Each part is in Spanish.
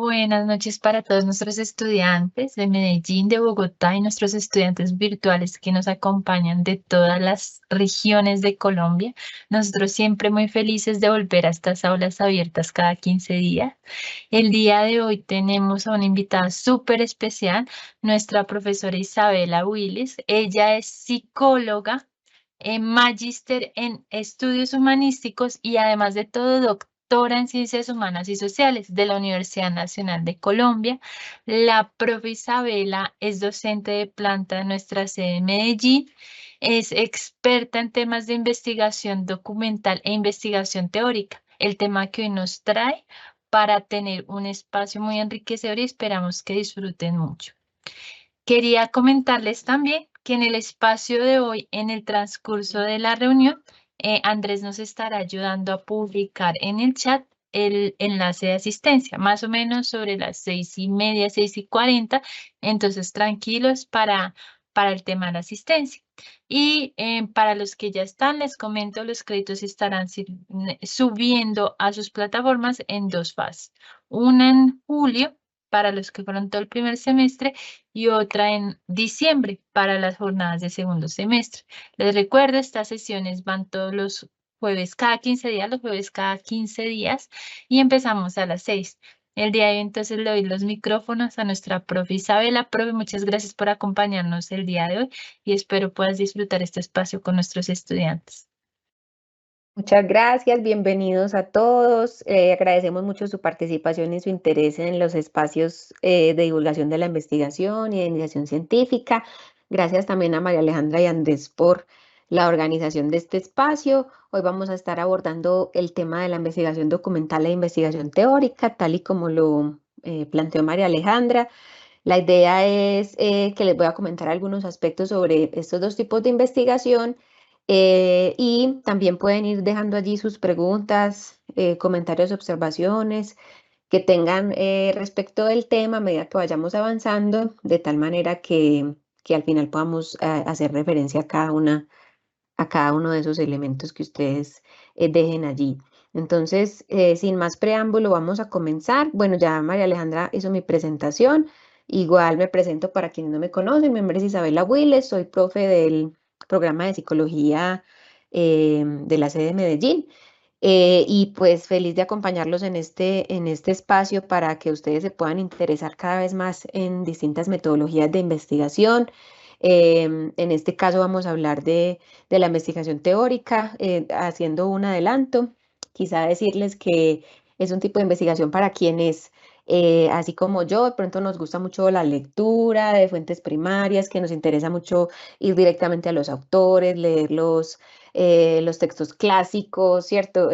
Buenas noches para todos nuestros estudiantes de Medellín, de Bogotá y nuestros estudiantes virtuales que nos acompañan de todas las regiones de Colombia. Nosotros siempre muy felices de volver a estas aulas abiertas cada 15 días. El día de hoy tenemos a una invitada súper especial, nuestra profesora Isabela Willis. Ella es psicóloga, magíster en estudios humanísticos y además de todo doctora en ciencias humanas y sociales de la Universidad Nacional de Colombia. La profe Isabela es docente de planta en nuestra sede en Medellín. Es experta en temas de investigación documental e investigación teórica. El tema que hoy nos trae para tener un espacio muy enriquecedor y esperamos que disfruten mucho. Quería comentarles también que en el espacio de hoy, en el transcurso de la reunión, Andrés nos estará ayudando a publicar en el chat el enlace de asistencia, más o menos sobre las 6:30, 6:40. Entonces, tranquilos para el tema de la asistencia. Y para los que ya están, les comento, los créditos estarán subiendo a sus plataformas en dos fases. Una en julio para los que fueron todo el primer semestre y otra en diciembre para las jornadas de segundo semestre. Les recuerdo, estas sesiones van todos los jueves cada 15 días, los jueves cada 15 días y empezamos a las 6. El día de hoy entonces le doy los micrófonos a nuestra profe Isabela. Profe, muchas gracias por acompañarnos el día de hoy y espero puedas disfrutar este espacio con nuestros estudiantes. Muchas gracias, bienvenidos a todos. Agradecemos mucho su participación y su interés en los espacios de divulgación de la investigación y de iniciación científica. Gracias también a María Alejandra y Andrés por la organización de este espacio. Hoy vamos a estar abordando el tema de la investigación documental e investigación teórica, tal y como lo planteó María Alejandra. La idea es que les voy a comentar algunos aspectos sobre estos dos tipos de investigación y también pueden ir dejando allí sus preguntas, comentarios, observaciones que tengan respecto del tema a medida que vayamos avanzando, de tal manera que al final podamos hacer referencia a cada uno de esos elementos que ustedes dejen allí. Entonces, sin más preámbulo, vamos a comenzar. Bueno, ya María Alejandra hizo mi presentación. Igual me presento para quienes no me conocen. Mi nombre es Isabela Willes, soy profe del programa de psicología de la sede de Medellín. Y pues feliz de acompañarlos en este espacio para que ustedes se puedan interesar cada vez más en distintas metodologías de investigación. En este caso vamos a hablar de la investigación teórica, haciendo un adelanto. Quizá decirles que es un tipo de investigación para quienes, así como yo, de pronto nos gusta mucho la lectura de fuentes primarias, que nos interesa mucho ir directamente a los autores, leer los textos clásicos, ¿cierto?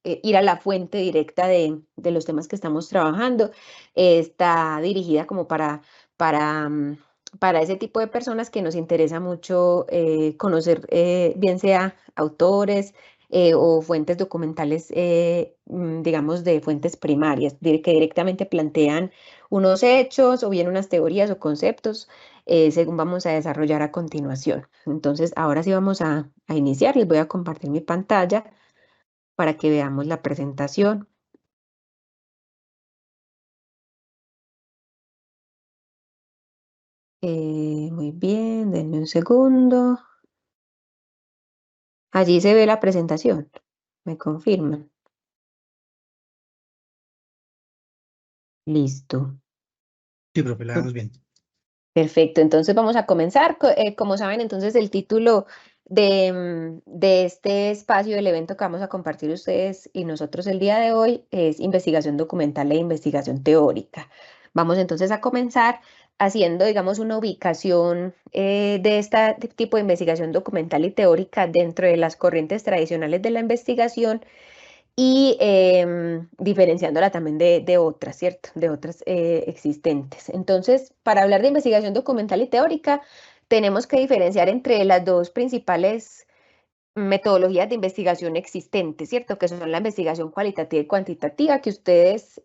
Ir a la fuente directa de los temas que estamos trabajando. Está dirigida como para, mm, para ese tipo de personas que nos interesa mucho conocer, bien sea autores o fuentes documentales, digamos, de fuentes primarias, que directamente plantean unos hechos o bien unas teorías o conceptos según vamos a desarrollar a continuación. Entonces, ahora sí vamos a iniciar. Les voy a compartir mi pantalla para que veamos la presentación. Muy bien, denme un segundo. Allí se ve la presentación. ¿Me confirman? Listo. Sí, profe, la vemos bien. Perfecto, entonces vamos a comenzar. Como saben, entonces el título de este espacio del evento que vamos a compartir ustedes y nosotros el día de hoy es Investigación Documental e Investigación Teórica. Vamos entonces a comenzar haciendo, digamos, una ubicación de este tipo de investigación documental y teórica dentro de las corrientes tradicionales de la investigación y diferenciándola también de otras, ¿cierto? De otras existentes. Entonces, para hablar de investigación documental y teórica, tenemos que diferenciar entre las dos principales metodologías de investigación existentes, ¿cierto? Que son la investigación cualitativa y cuantitativa, que ustedes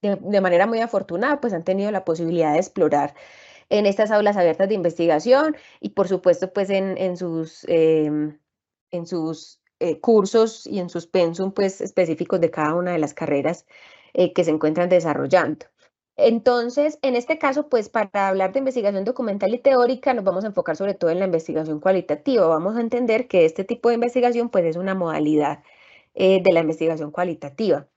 de manera muy afortunada pues han tenido la posibilidad de explorar en estas aulas abiertas de investigación y por supuesto pues en sus cursos y en sus pensum pues específicos de cada una de las carreras que se encuentran desarrollando. Entonces, en este caso, pues para hablar de investigación documental y teórica, nos vamos a enfocar sobre todo en la investigación cualitativa. Vamos a entender que este tipo de investigación pues es una modalidad de la investigación cualitativa,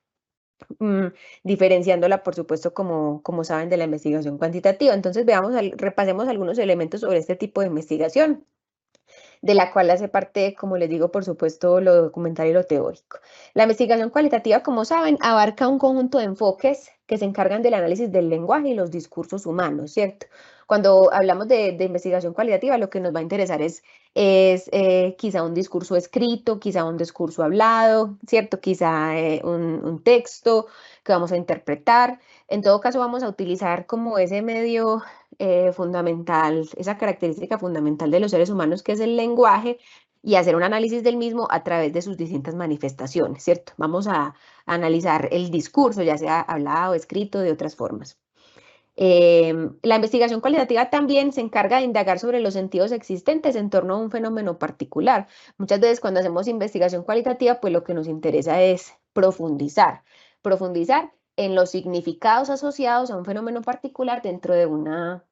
diferenciándola, por supuesto, como saben, de la investigación cuantitativa. Entonces, repasemos algunos elementos sobre este tipo de investigación, de la cual hace parte, como les digo, por supuesto, lo documental y lo teórico. La investigación cualitativa, como saben, abarca un conjunto de enfoques que se encargan del análisis del lenguaje y los discursos humanos, ¿cierto? Cuando hablamos de investigación cualitativa, lo que nos va a interesar es quizá un discurso escrito, quizá un discurso hablado, ¿cierto? Quizá un texto que vamos a interpretar. En todo caso, vamos a utilizar como ese medio fundamental, esa característica fundamental de los seres humanos, que es el lenguaje, y hacer un análisis del mismo a través de sus distintas manifestaciones, ¿cierto? Vamos a analizar el discurso, ya sea hablado, escrito, de otras formas. La investigación cualitativa también se encarga de indagar sobre los sentidos existentes en torno a un fenómeno particular. Muchas veces cuando hacemos investigación cualitativa, pues lo que nos interesa es profundizar en los significados asociados a un fenómeno particular dentro de una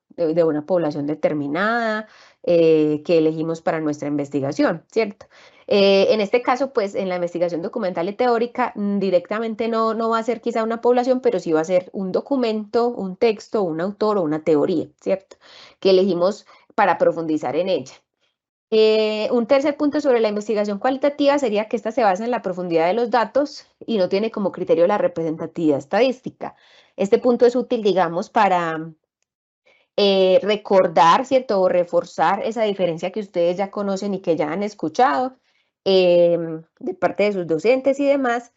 población determinada que elegimos para nuestra investigación, ¿cierto? En este caso, pues en la investigación documental y teórica, directamente no va a ser quizá una población, pero sí va a ser un documento, un texto, un autor o una teoría, ¿cierto? Que elegimos para profundizar en ella. Un tercer punto sobre la investigación cualitativa sería que esta se basa en la profundidad de los datos y no tiene como criterio la representatividad estadística. Este punto es útil, digamos, para recordar, ¿cierto? O reforzar esa diferencia que ustedes ya conocen y que ya han escuchado de parte de sus docentes y demás,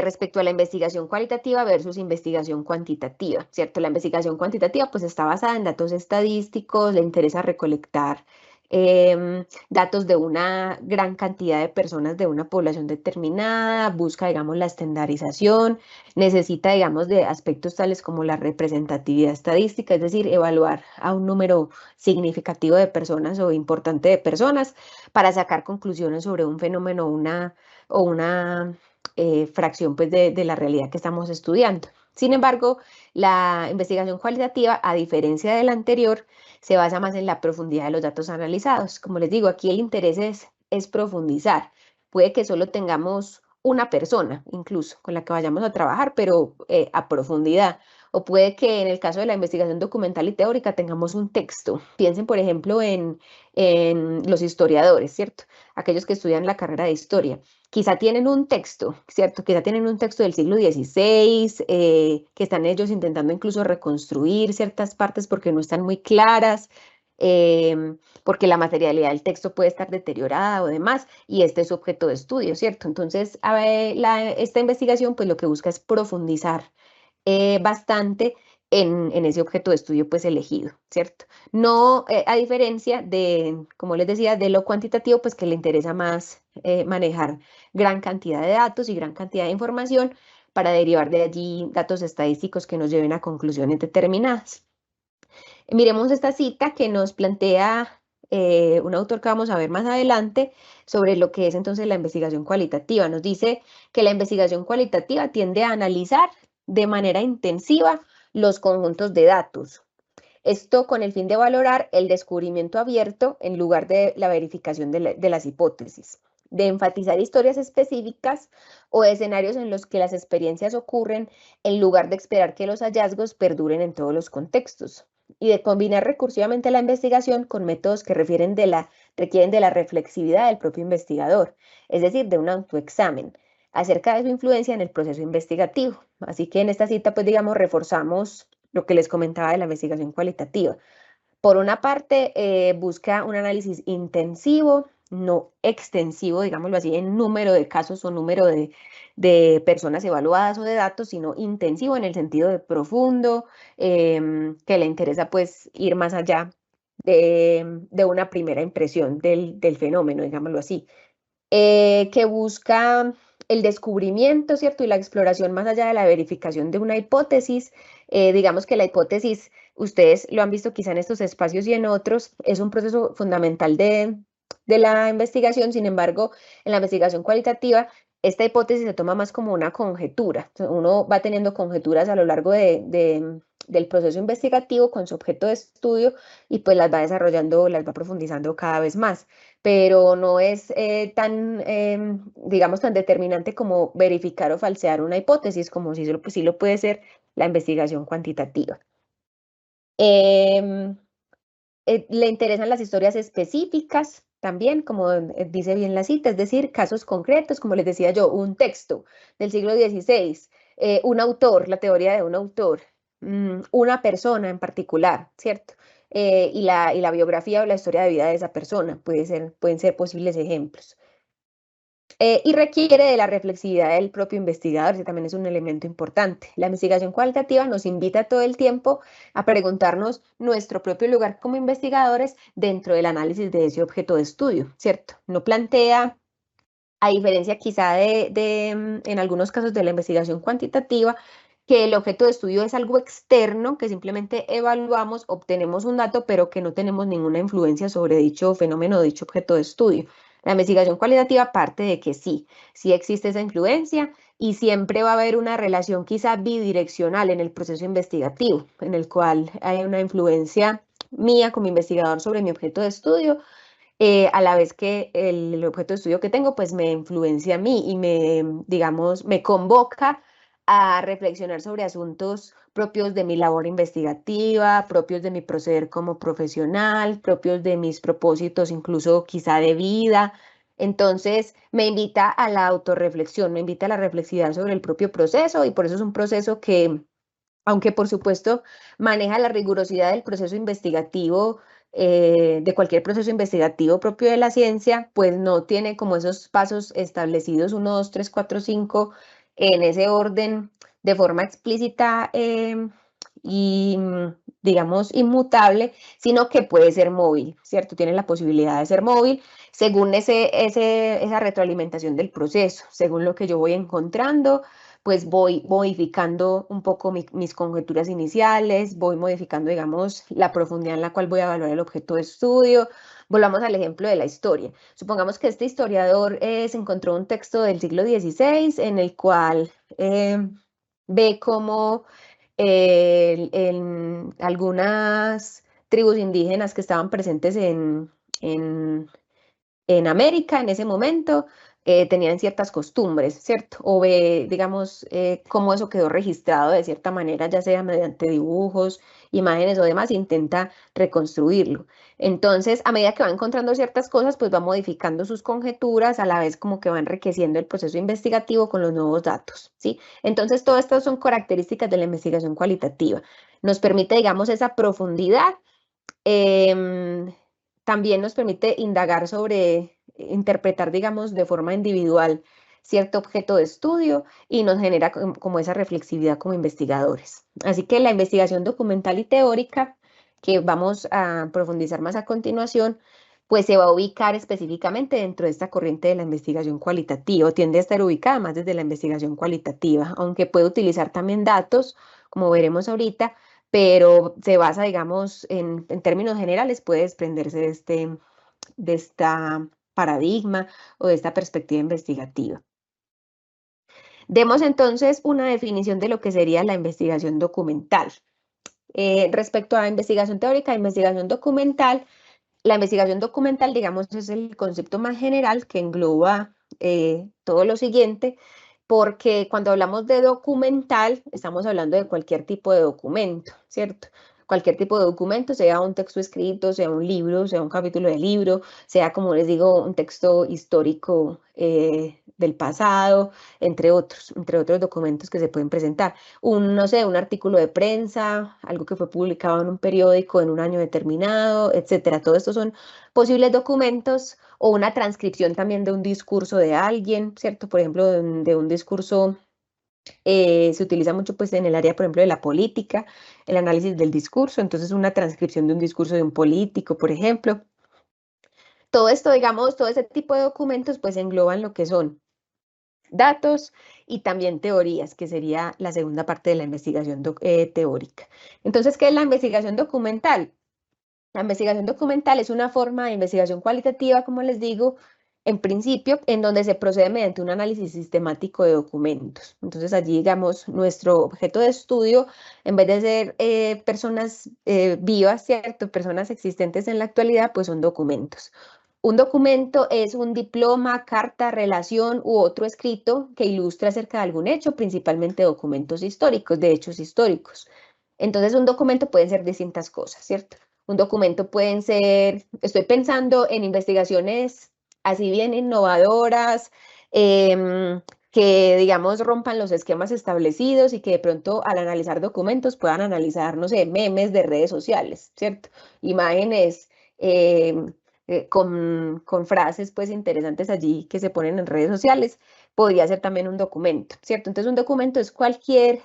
respecto a la investigación cualitativa versus investigación cuantitativa, ¿cierto? La investigación cuantitativa pues está basada en datos estadísticos, le interesa recolectar datos de una gran cantidad de personas de una población determinada, busca, digamos, la estandarización, necesita, digamos, de aspectos tales como la representatividad estadística, es decir, evaluar a un número significativo de personas o importante de personas para sacar conclusiones sobre un fenómeno o una fracción pues, de la realidad que estamos estudiando. Sin embargo, la investigación cualitativa, a diferencia de la anterior, se basa más en la profundidad de los datos analizados. Como les digo, aquí el interés es profundizar. Puede que solo tengamos una persona, incluso, con la que vayamos a trabajar, pero a profundidad. O puede que en el caso de la investigación documental y teórica tengamos un texto. Piensen, por ejemplo, en los historiadores, ¿cierto? Aquellos que estudian la carrera de historia. Quizá tienen un texto, ¿cierto? Quizá tienen un texto del siglo XVI, que están ellos intentando incluso reconstruir ciertas partes porque no están muy claras, porque la materialidad del texto puede estar deteriorada o demás, y este es su objeto de estudio, ¿cierto? Entonces, esta investigación, pues lo que busca es profundizar bastante en ese objeto de estudio pues elegido, ¿cierto? No, a diferencia de, como les decía, de lo cuantitativo, pues que le interesa más manejar gran cantidad de datos y gran cantidad de información para derivar de allí datos estadísticos que nos lleven a conclusiones determinadas. Miremos esta cita que nos plantea un autor que vamos a ver más adelante sobre lo que es entonces la investigación cualitativa. Nos dice que la investigación cualitativa tiende a analizar de manera intensiva los conjuntos de datos. Esto con el fin de valorar el descubrimiento abierto en lugar de la verificación de las hipótesis, de enfatizar historias específicas o escenarios en los que las experiencias ocurren en lugar de esperar que los hallazgos perduren en todos los contextos, y de combinar recursivamente la investigación con métodos que requieren de la reflexividad del propio investigador, es decir, de un autoexamen acerca de su influencia en el proceso investigativo. Así que en esta cita, pues digamos, reforzamos lo que les comentaba de la investigación cualitativa. Por una parte, busca un análisis intensivo, no extensivo, digámoslo así, en número de casos o número de personas evaluadas o de datos, sino intensivo en el sentido de profundo, que le interesa pues ir más allá de una primera impresión del fenómeno, digámoslo así. Que busca el descubrimiento, ¿cierto? Y la exploración más allá de la verificación de una hipótesis. Digamos que la hipótesis, ustedes lo han visto quizá en estos espacios y en otros, es un proceso fundamental de la investigación. Sin embargo, en la investigación cualitativa esta hipótesis se toma más como una conjetura. Uno va teniendo conjeturas a lo largo del proceso investigativo con su objeto de estudio y pues las va desarrollando, las va profundizando cada vez más, pero no es digamos, tan determinante como verificar o falsear una hipótesis, como sí lo puede ser la investigación cuantitativa. Le interesan las historias específicas también, como dice bien la cita, es decir, casos concretos, como les decía yo, un texto del siglo XVI, un autor, la teoría de un autor, una persona en particular, ¿cierto? Y la biografía o la historia de vida de esa persona pueden ser posibles ejemplos. Y requiere de la reflexividad del propio investigador, que también es un elemento importante. La investigación cualitativa nos invita todo el tiempo a preguntarnos nuestro propio lugar como investigadores dentro del análisis de ese objeto de estudio, ¿cierto? No plantea, a diferencia quizá en algunos casos de la investigación cuantitativa, que el objeto de estudio es algo externo, que simplemente evaluamos, obtenemos un dato, pero que no tenemos ninguna influencia sobre dicho fenómeno o dicho objeto de estudio. La investigación cualitativa parte de que sí existe esa influencia y siempre va a haber una relación quizá bidireccional en el proceso investigativo, en el cual hay una influencia mía como investigador sobre mi objeto de estudio, a la vez que el objeto de estudio que tengo pues me influencia a mí y digamos, me convoca a reflexionar sobre asuntos propios de mi labor investigativa, propios de mi proceder como profesional, propios de mis propósitos incluso quizá de vida. Entonces me invita a la autorreflexión, me invita a la reflexividad sobre el propio proceso y por eso es un proceso que, aunque por supuesto maneja la rigurosidad del proceso investigativo, de cualquier proceso investigativo propio de la ciencia, pues no tiene como esos pasos establecidos 1, 2, 3, 4, 5 en ese orden de forma explícita y, digamos, inmutable, sino que puede ser móvil, ¿cierto? Tiene la posibilidad de ser móvil según esa retroalimentación del proceso, según lo que yo voy encontrando, pues voy modificando un poco mis conjeturas iniciales, voy modificando, digamos, la profundidad en la cual voy a evaluar el objeto de estudio. Volvamos al ejemplo de la historia. Supongamos que este historiador se encontró un texto del siglo XVI en el cual ve cómo en algunas tribus indígenas que estaban presentes en en América en ese momento tenían ciertas costumbres, ¿cierto? O ve, digamos, cómo eso quedó registrado de cierta manera, ya sea mediante dibujos, imágenes o demás, intenta reconstruirlo. Entonces, a medida que va encontrando ciertas cosas, pues va modificando sus conjeturas, a la vez como que va enriqueciendo el proceso investigativo con los nuevos datos, ¿sí? Entonces, todas estas son características de la investigación cualitativa. Nos permite, digamos, esa profundidad. También nos permite indagar sobre, interpretar, digamos, de forma individual cierto objeto de estudio y nos genera como esa reflexividad como investigadores. Así que la investigación documental y teórica, que vamos a profundizar más a continuación, pues se va a ubicar específicamente dentro de esta corriente de la investigación cualitativa, o tiende a estar ubicada más desde la investigación cualitativa, aunque puede utilizar también datos, como veremos ahorita, pero se basa, digamos, en términos generales, puede desprenderse de esta paradigma o de esta perspectiva investigativa. Demos entonces una definición de lo que sería la investigación documental. Respecto a investigación teórica e investigación documental, la investigación documental, digamos, es el concepto más general que engloba todo lo siguiente, porque cuando hablamos de documental, estamos hablando de cualquier tipo de documento, ¿cierto? Cualquier tipo de documento, sea un texto escrito, sea un libro, sea un capítulo de libro, sea, como les digo, un texto histórico del pasado, entre otros documentos que se pueden presentar. No sé, un artículo de prensa, algo que fue publicado en un periódico en un año determinado, etcétera. Todo esto son posibles documentos o una transcripción también de un discurso de alguien, ¿cierto? Por ejemplo, de un discurso, se utiliza mucho pues en el área, por ejemplo, de la política, el análisis del discurso, entonces una transcripción de un discurso de un político, por ejemplo. Todo esto, digamos, todo ese tipo de documentos pues engloban lo que son datos y también teorías, que sería la segunda parte de la investigación teórica. Entonces, ¿qué es la investigación documental? La investigación documental es una forma de investigación cualitativa, como les digo, en principio, en donde se procede mediante un análisis sistemático de documentos. Entonces, allí, digamos, nuestro objeto de estudio, en vez de ser personas vivas, ¿cierto? Personas existentes en la actualidad, pues son documentos. Un documento es un diploma, carta, relación u otro escrito que ilustra acerca de algún hecho, principalmente documentos históricos, de hechos históricos. Entonces, un documento puede ser distintas cosas, ¿cierto? Un documento pueden ser, estoy pensando en investigaciones así bien innovadoras, que digamos rompan los esquemas establecidos y que de pronto al analizar documentos puedan analizar, no sé, memes de redes sociales, ¿cierto? Imágenes con frases pues interesantes allí que se ponen en redes sociales, podría ser también un documento, ¿cierto? Entonces un documento es cualquier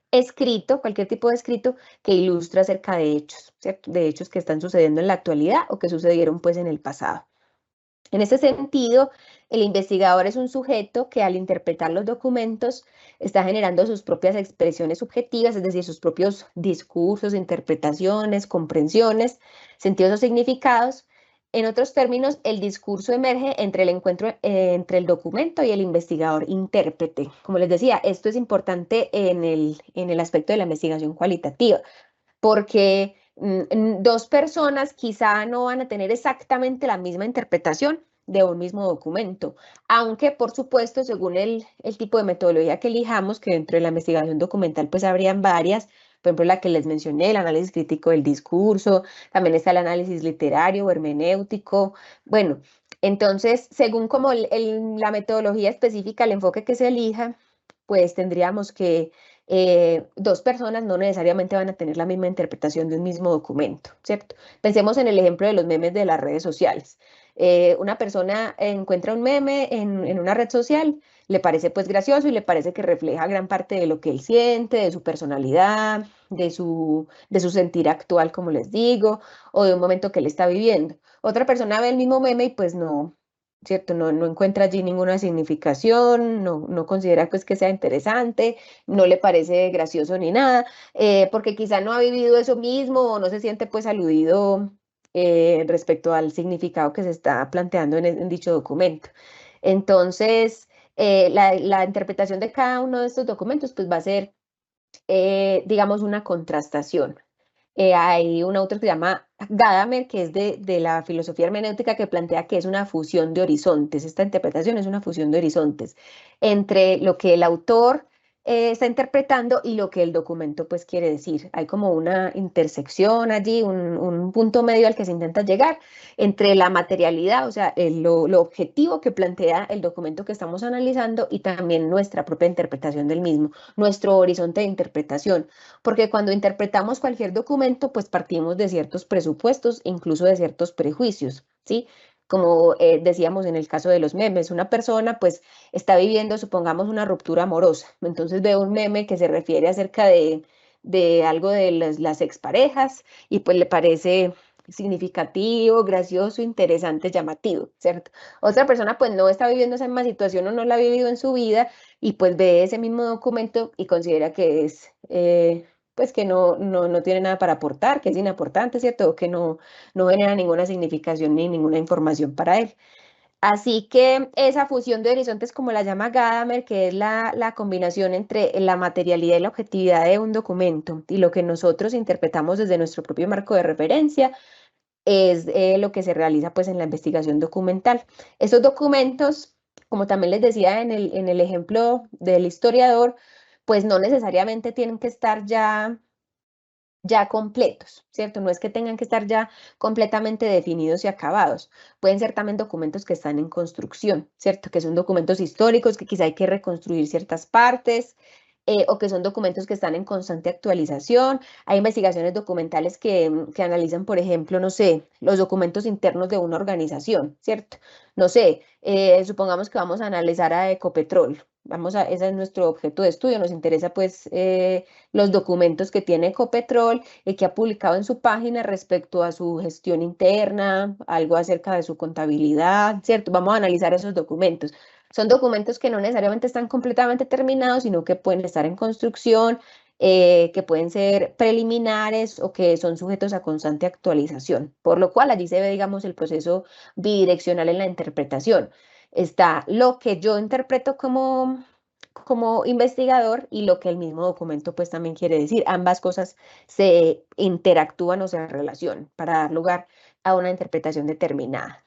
escrito, cualquier tipo de escrito que ilustra acerca de hechos, ¿cierto? De hechos que están sucediendo en la actualidad o que sucedieron pues en el pasado. En ese sentido, el investigador es un sujeto que al interpretar los documentos está generando sus propias expresiones subjetivas, es decir, sus propios discursos, interpretaciones, comprensiones, sentidos o significados. En otros términos, el discurso emerge entre el encuentro entre el documento y el investigador intérprete. Como les decía, esto es importante en el aspecto de la investigación cualitativa, porque dos personas quizá no van a tener exactamente la misma interpretación de un mismo documento, aunque por supuesto según el tipo de metodología que elijamos, que dentro de la investigación documental pues habrían varias, por ejemplo la que les mencioné, el análisis crítico del discurso, también está el análisis literario o hermenéutico, bueno, entonces según como la metodología específica, el enfoque que se elija, pues tendríamos que dos personas no necesariamente van a tener la misma interpretación de un mismo documento, ¿cierto? Pensemos en el ejemplo de los memes de las redes sociales. Una persona encuentra un meme en una red social, le parece pues gracioso y le parece que refleja gran parte de lo que él siente, de su personalidad, de su sentir actual, como les digo, o de un momento que él está viviendo. Otra persona ve el mismo meme y pues no, ¿cierto? No encuentra allí ninguna significación, no considera pues que sea interesante, no le parece gracioso ni nada, porque quizá no ha vivido eso mismo o no se siente pues aludido respecto al significado que se está planteando en dicho documento. Entonces, la interpretación de cada uno de estos documentos pues va a ser, digamos, una contrastación. Hay un autor que se llama Gadamer, que es de la filosofía hermenéutica, que plantea que es una fusión de horizontes. Esta interpretación es una fusión de horizontes entre lo que el autor está interpretando y lo que el documento pues quiere decir. Hay como una intersección allí, un punto medio al que se intenta llegar entre la materialidad, o sea, lo objetivo que plantea el documento que estamos analizando y también nuestra propia interpretación del mismo, nuestro horizonte de interpretación, porque cuando interpretamos cualquier documento, pues partimos de ciertos presupuestos e incluso de ciertos prejuicios, ¿sí? Como decíamos en el caso de los memes, una persona pues está viviendo, supongamos, una ruptura amorosa, entonces ve un meme que se refiere acerca de algo de las exparejas y pues le parece significativo, gracioso, interesante, llamativo, ¿cierto? Otra persona pues no está viviendo esa misma situación o no la ha vivido en su vida y pues ve ese mismo documento y considera que es, pues que no tiene nada para aportar, que es inaportante, ¿cierto? O que no genera ninguna significación ni ninguna información para él. Así que esa fusión de horizontes, como la llama Gadamer, que es la combinación entre la materialidad y la objetividad de un documento y lo que nosotros interpretamos desde nuestro propio marco de referencia, es lo que se realiza pues en la investigación documental. Estos documentos, como también les decía en el ejemplo del historiador, pues no necesariamente tienen que estar ya completos, ¿cierto? No es que tengan que estar ya completamente definidos y acabados. Pueden ser también documentos que están en construcción, ¿cierto? Que son documentos históricos que quizá hay que reconstruir ciertas partes, o que son documentos que están en constante actualización. Hay investigaciones documentales que analizan, por ejemplo, no sé, los documentos internos de una organización, ¿cierto? No sé, supongamos que vamos a analizar a Ecopetrol. Ese es nuestro objeto de estudio. Nos interesa pues los documentos que tiene Ecopetrol y que ha publicado en su página respecto a su gestión interna, algo acerca de su contabilidad, ¿cierto? Vamos a analizar esos documentos. Son documentos que no necesariamente están completamente terminados, sino que pueden estar en construcción que pueden ser preliminares o que son sujetos a constante actualización, por lo cual allí se ve, digamos, el proceso bidireccional en la interpretación. Está lo que yo interpreto como investigador y lo que el mismo documento pues también quiere decir. Ambas cosas se interactúan o se relacionan para dar lugar a una interpretación determinada.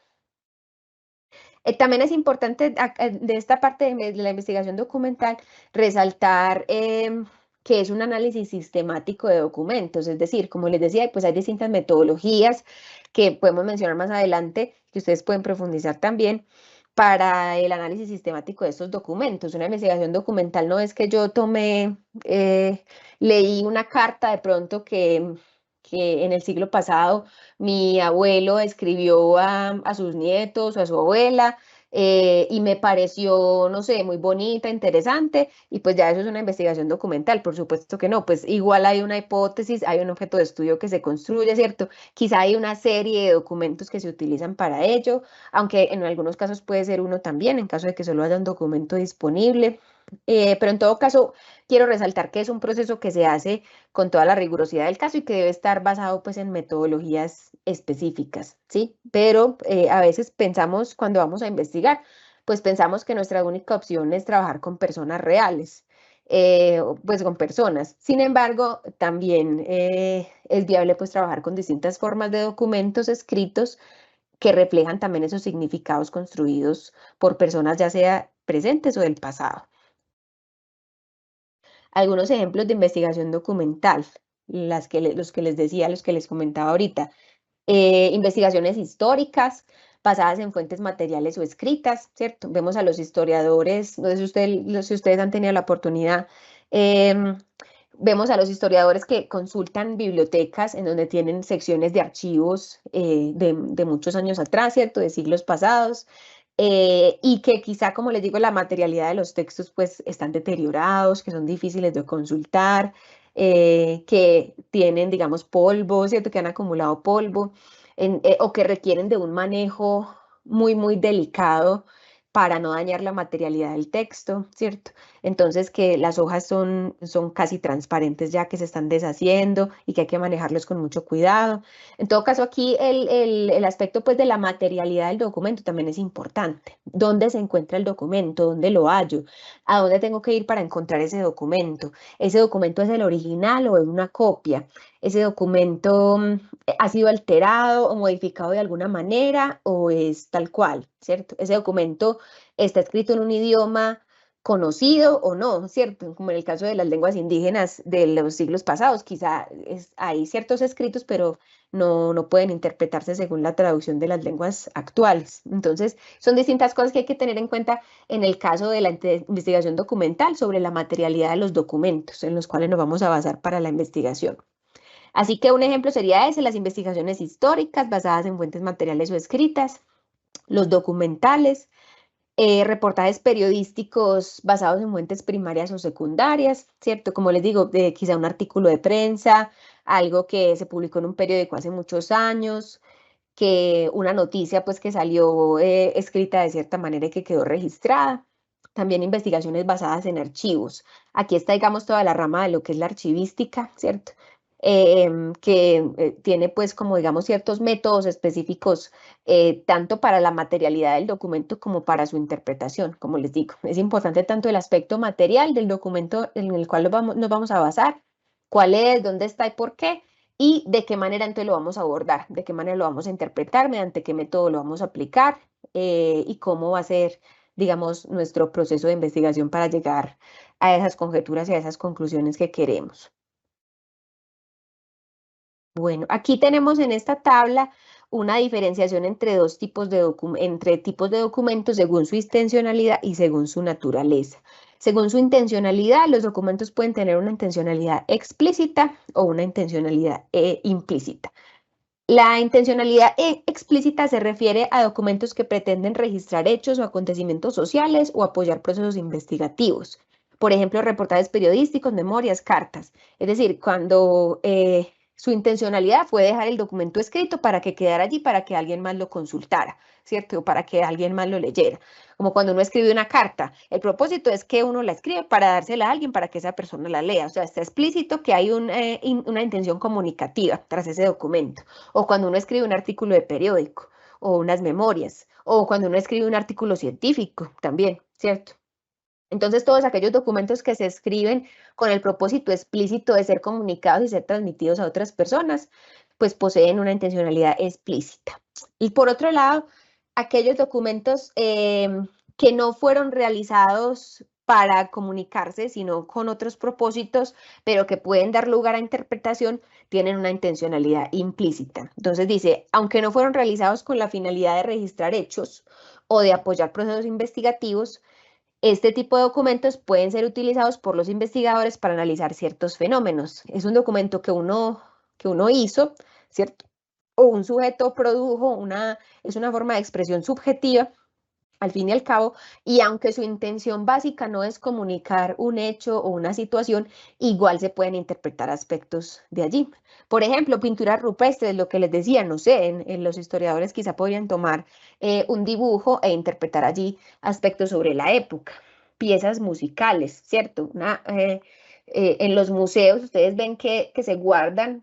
También es importante de esta parte de la investigación documental resaltar que es un análisis sistemático de documentos, es decir, como les decía, pues hay distintas metodologías que podemos mencionar más adelante, que ustedes pueden profundizar también para el análisis sistemático de estos documentos. Una investigación documental no es que yo tomé, leí una carta de pronto que en el siglo pasado mi abuelo escribió a sus nietos o a su abuela y me pareció, no sé, muy bonita, interesante, y pues ya eso es una investigación documental, por supuesto que no, pues igual hay una hipótesis, hay un objeto de estudio que se construye, ¿cierto? Quizá hay una serie de documentos que se utilizan para ello, aunque en algunos casos puede ser uno también, en caso de que solo haya un documento disponible. Pero en todo caso, quiero resaltar que es un proceso que se hace con toda la rigurosidad del caso y que debe estar basado pues en metodologías específicas, ¿sí? Pero a veces pensamos cuando vamos a investigar, pues pensamos que nuestra única opción es trabajar con personas reales, pues con personas. Sin embargo, también es viable pues trabajar con distintas formas de documentos escritos que reflejan también esos significados construidos por personas ya sea presentes o del pasado. Algunos ejemplos de investigación documental, los que les decía, los que les comentaba ahorita. Investigaciones históricas basadas en fuentes materiales o escritas, ¿cierto? Vemos a los historiadores, no sé si ustedes han tenido la oportunidad, em, vemos a los historiadores que consultan bibliotecas en donde tienen secciones de archivos de muchos años atrás, ¿cierto? De siglos pasados. Y que quizá, como les digo, la materialidad de los textos pues están deteriorados, que son difíciles de consultar, que tienen, digamos, polvo, ¿cierto? Que han acumulado polvo, o que requieren de un manejo muy, muy delicado para no dañar la materialidad del texto, ¿cierto? Entonces que las hojas son casi transparentes ya que se están deshaciendo y que hay que manejarlos con mucho cuidado. En todo caso, aquí el aspecto pues de la materialidad del documento también es importante. ¿Dónde se encuentra el documento? ¿Dónde lo hallo? ¿A dónde tengo que ir para encontrar ese documento? ¿Ese documento es el original o es una copia? ¿Ese documento ha sido alterado o modificado de alguna manera o es tal cual, ¿cierto? ¿Ese documento está escrito en un idioma conocido o no, ¿cierto? Como en el caso de las lenguas indígenas de los siglos pasados, quizá hay ciertos escritos, pero no pueden interpretarse según la traducción de las lenguas actuales. Entonces, son distintas cosas que hay que tener en cuenta en el caso de la investigación documental sobre la materialidad de los documentos en los cuales nos vamos a basar para la investigación. Así que un ejemplo sería ese, las investigaciones históricas basadas en fuentes materiales o escritas, los documentales, reportajes periodísticos basados en fuentes primarias o secundarias, ¿cierto? Como les digo, quizá un artículo de prensa, algo que se publicó en un periódico hace muchos años, que una noticia pues que salió escrita de cierta manera y que quedó registrada. También investigaciones basadas en archivos. Aquí está, digamos, toda la rama de lo que es la archivística, ¿cierto? Que tiene pues como digamos ciertos métodos específicos tanto para la materialidad del documento como para su interpretación, como les digo. Es importante tanto el aspecto material del documento en el cual nos vamos a basar, cuál es, dónde está y por qué, y de qué manera entonces lo vamos a abordar, de qué manera lo vamos a interpretar, mediante qué método lo vamos a aplicar y cómo va a ser, digamos, nuestro proceso de investigación para llegar a esas conjeturas y a esas conclusiones que queremos. Bueno, aquí tenemos en esta tabla una diferenciación entre tipos de documentos según su intencionalidad y según su naturaleza. Según su intencionalidad, los documentos pueden tener una intencionalidad explícita o una intencionalidad implícita. La intencionalidad explícita se refiere a documentos que pretenden registrar hechos o acontecimientos sociales o apoyar procesos investigativos. Por ejemplo, reportajes periodísticos, memorias, cartas. Es decir, cuando Su intencionalidad fue dejar el documento escrito para que quedara allí, para que alguien más lo consultara, ¿cierto? O para que alguien más lo leyera. Como cuando uno escribe una carta, el propósito es que uno la escribe para dársela a alguien para que esa persona la lea. O sea, está explícito que hay una intención comunicativa tras ese documento. O cuando uno escribe un artículo de periódico o unas memorias, o cuando uno escribe un artículo científico también, ¿cierto? Entonces, todos aquellos documentos que se escriben con el propósito explícito de ser comunicados y ser transmitidos a otras personas, pues poseen una intencionalidad explícita. Y por otro lado, aquellos documentos que no fueron realizados para comunicarse, sino con otros propósitos, pero que pueden dar lugar a interpretación, tienen una intencionalidad implícita. Entonces dice, aunque no fueron realizados con la finalidad de registrar hechos o de apoyar procesos investigativos, este tipo de documentos pueden ser utilizados por los investigadores para analizar ciertos fenómenos. Es un documento que uno hizo, ¿cierto? O un sujeto produjo, es una forma de expresión subjetiva, al fin y al cabo, y aunque su intención básica no es comunicar un hecho o una situación, igual se pueden interpretar aspectos de allí. Por ejemplo, pinturas rupestres, lo que les decía, no sé, en los historiadores quizá podrían tomar un dibujo e interpretar allí aspectos sobre la época. Piezas musicales, ¿cierto? En los museos ustedes ven que se guardan,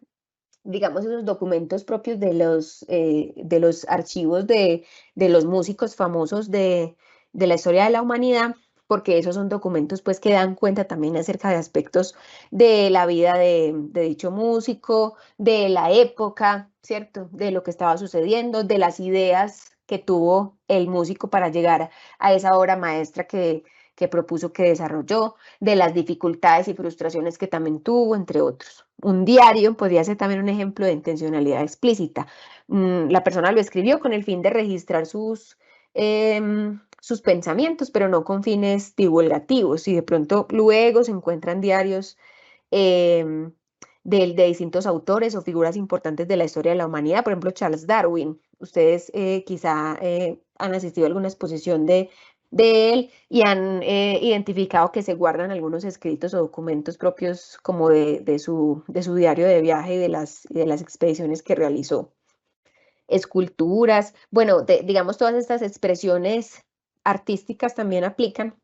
digamos, esos documentos propios de los archivos de los músicos famosos de la historia de la humanidad, porque esos son documentos pues que dan cuenta también acerca de aspectos de la vida de dicho músico, de la época, ¿cierto? De lo que estaba sucediendo, de las ideas que tuvo el músico para llegar a esa obra maestra que propuso, que desarrolló, de las dificultades y frustraciones que también tuvo, entre otros. Un diario podría ser también un ejemplo de intencionalidad explícita. La persona lo escribió con el fin de registrar sus pensamientos, pero no con fines divulgativos. Y de pronto luego se encuentran diarios em, de distintos autores o figuras importantes de la historia de la humanidad, por ejemplo, Charles Darwin. Ustedes quizá han asistido a alguna exposición de él y han identificado que se guardan algunos escritos o documentos propios como de su diario de viaje y de las expediciones que realizó. Esculturas, bueno, digamos, todas estas expresiones artísticas también aplican.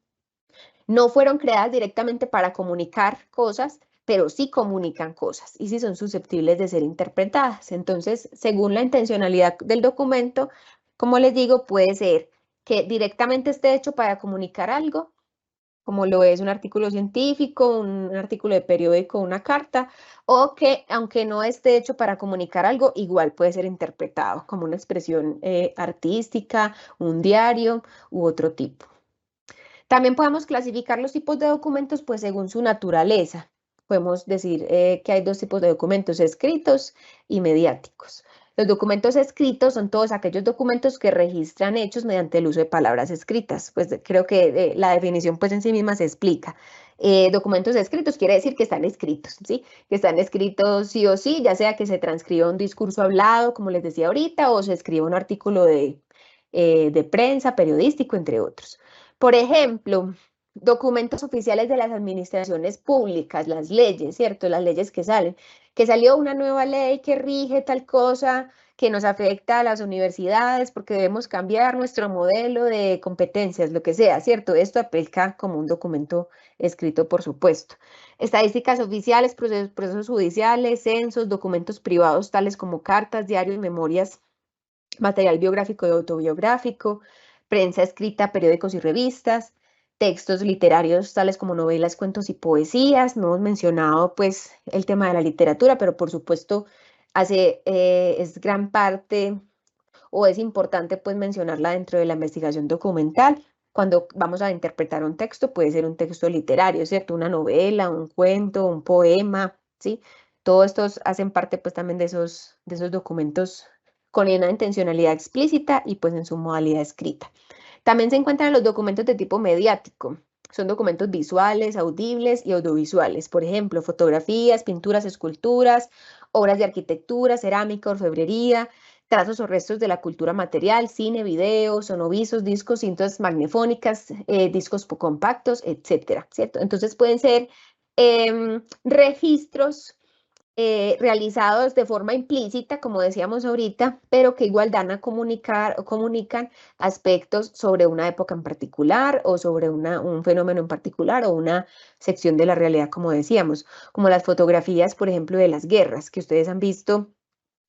No fueron creadas directamente para comunicar cosas, pero sí comunican cosas y sí son susceptibles de ser interpretadas. Entonces, según la intencionalidad del documento, como les digo, puede ser que directamente esté hecho para comunicar algo, como lo es un artículo científico, un artículo de periódico, una carta, o que aunque no esté hecho para comunicar algo, igual puede ser interpretado como una expresión artística, un diario u otro tipo. También podemos clasificar los tipos de documentos pues según su naturaleza. Podemos decir que hay dos tipos de documentos, escritos y mediáticos. Los documentos escritos son todos aquellos documentos que registran hechos mediante el uso de palabras escritas. Pues creo que la definición pues en sí misma se explica. Documentos escritos quiere decir que están escritos, ¿sí? Que están escritos sí o sí, ya sea que se transcriba un discurso hablado, como les decía ahorita, o se escriba un artículo de prensa, periodístico, entre otros. Por ejemplo, documentos oficiales de las administraciones públicas, las leyes, ¿cierto? Las leyes que salen, que salió una nueva ley que rige tal cosa que nos afecta a las universidades porque debemos cambiar nuestro modelo de competencias, lo que sea, ¿cierto? Esto aplica como un documento escrito, por supuesto. Estadísticas oficiales, procesos judiciales, censos, documentos privados tales como cartas, diarios, memorias, material biográfico y autobiográfico, prensa escrita, periódicos y revistas, textos literarios tales como novelas, cuentos y poesías. No hemos mencionado pues el tema de la literatura, pero por supuesto es gran parte o es importante pues mencionarla dentro de la investigación documental. Cuando vamos a interpretar un texto, puede ser un texto literario, ¿cierto? Una novela, un cuento, un poema, ¿sí? Todos estos hacen parte pues también de esos documentos con una intencionalidad explícita y pues en su modalidad escrita. También se encuentran los documentos de tipo mediático. Son documentos visuales, audibles y audiovisuales. Por ejemplo, fotografías, pinturas, esculturas, obras de arquitectura, cerámica, orfebrería, trazos o restos de la cultura material, cine, video, sonovisos, discos, cintas magnefónicas, discos compactos, etcétera, ¿cierto? Entonces pueden ser registros realizados de forma implícita, como decíamos ahorita, pero que igual dan a comunicar o comunican aspectos sobre una época en particular o sobre un fenómeno en particular o una sección de la realidad, como decíamos, como las fotografías, por ejemplo, de las guerras, que ustedes han visto.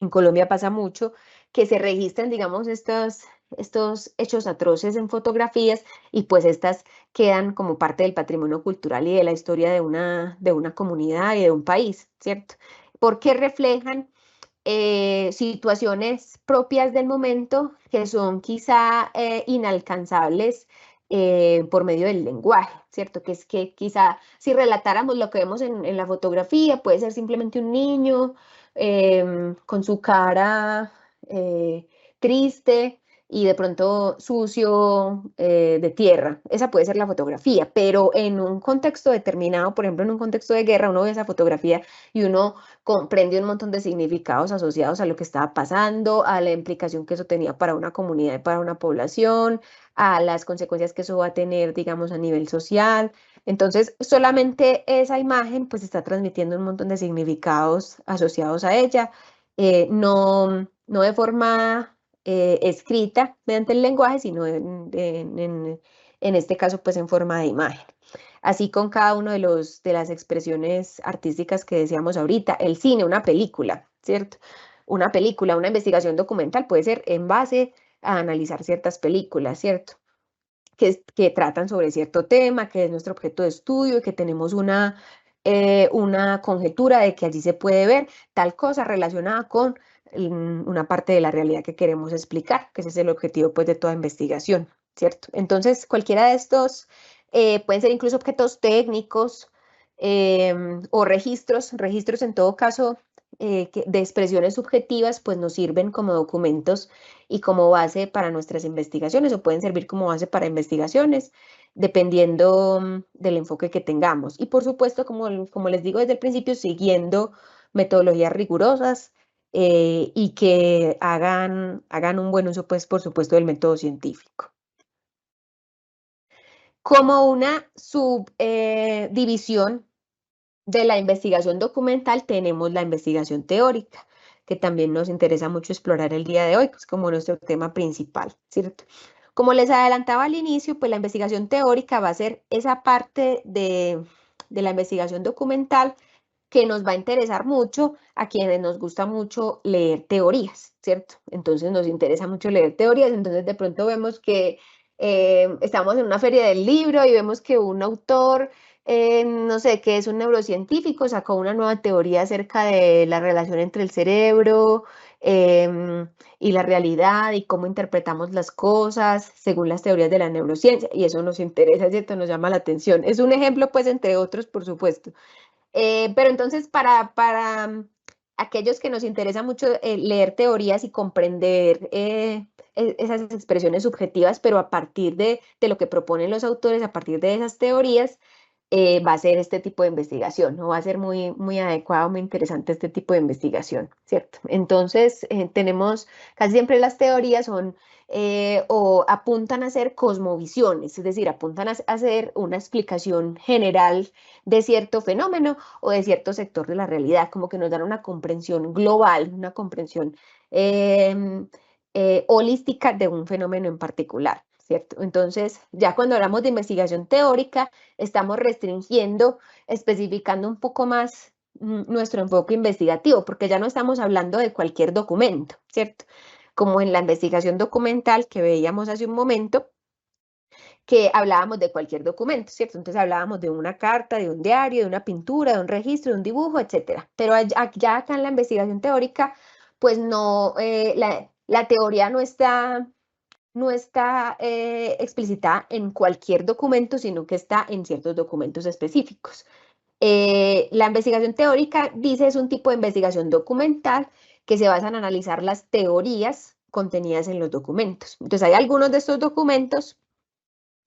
En Colombia pasa mucho que se registran, digamos, estos hechos atroces en fotografías y pues estas quedan como parte del patrimonio cultural y de la historia de una comunidad y de un país, ¿cierto? Porque reflejan situaciones propias del momento que son quizá inalcanzables por medio del lenguaje, ¿cierto? Que es que quizá si relatáramos lo que vemos en la fotografía, puede ser simplemente un niño con su cara triste y de pronto sucio de tierra. Esa puede ser la fotografía, pero en un contexto determinado, por ejemplo, en un contexto de guerra, uno ve esa fotografía y uno comprende un montón de significados asociados a lo que estaba pasando, a la implicación que eso tenía para una comunidad y para una población, a las consecuencias que eso va a tener, digamos, a nivel social. Entonces, solamente esa imagen pues está transmitiendo un montón de significados asociados a ella, no de forma escrita mediante el lenguaje, sino en este caso pues en forma de imagen. Así con cada uno de las expresiones artísticas que decíamos ahorita, el cine, una película, ¿cierto? Una película, una investigación documental puede ser en base a analizar ciertas películas, ¿cierto? Que tratan sobre cierto tema, que es nuestro objeto de estudio y que tenemos una conjetura de que allí se puede ver tal cosa relacionada con una parte de la realidad que queremos explicar, que ese es el objetivo pues de toda investigación, ¿cierto? Entonces, cualquiera de estos pueden ser incluso objetos técnicos o registros en todo caso de expresiones subjetivas, pues nos sirven como documentos y como base para nuestras investigaciones o pueden servir como base para investigaciones, dependiendo del enfoque que tengamos. Y por supuesto, como les digo desde el principio, siguiendo metodologías rigurosas y que hagan un buen uso, pues por supuesto, del método científico. Como una subdivisión de la investigación documental tenemos la investigación teórica, que también nos interesa mucho explorar el día de hoy, pues como nuestro tema principal, ¿cierto? Como les adelantaba al inicio, pues la investigación teórica va a ser esa parte de la investigación documental que nos va a interesar mucho a quienes nos gusta mucho leer teorías, ¿cierto? Entonces nos interesa mucho leer teorías, entonces de pronto vemos que estamos en una feria del libro y vemos que un autor, no sé, que es un neurocientífico, sacó una nueva teoría acerca de la relación entre el cerebro y la realidad y cómo interpretamos las cosas según las teorías de la neurociencia, y eso nos interesa, ¿cierto? Nos llama la atención. Es un ejemplo, pues, entre otros, por supuesto. Pero entonces, para aquellos que nos interesa mucho leer teorías y comprender esas expresiones subjetivas, pero a partir de lo que proponen los autores, a partir de esas teorías, va a ser este tipo de investigación, ¿no? Va a ser muy, muy adecuado, muy interesante este tipo de investigación, ¿cierto? Entonces, tenemos, casi siempre las teorías son o apuntan a ser cosmovisiones, es decir, apuntan a hacer una explicación general de cierto fenómeno o de cierto sector de la realidad, como que nos dan una comprensión global, una comprensión holística de un fenómeno en particular, ¿cierto? Entonces, ya cuando hablamos de investigación teórica, estamos restringiendo, especificando un poco más nuestro enfoque investigativo, porque ya no estamos hablando de cualquier documento, ¿cierto? Como en la investigación documental que veíamos hace un momento, que hablábamos de cualquier documento, ¿cierto? Entonces hablábamos de una carta, de un diario, de una pintura, de un registro, de un dibujo, etcétera. Pero ya acá en la investigación teórica, pues no, la teoría no está explicitada en cualquier documento, sino que está en ciertos documentos específicos. La investigación teórica, dice, es un tipo de investigación documental que se basa en analizar las teorías contenidas en los documentos. Entonces, hay algunos de estos documentos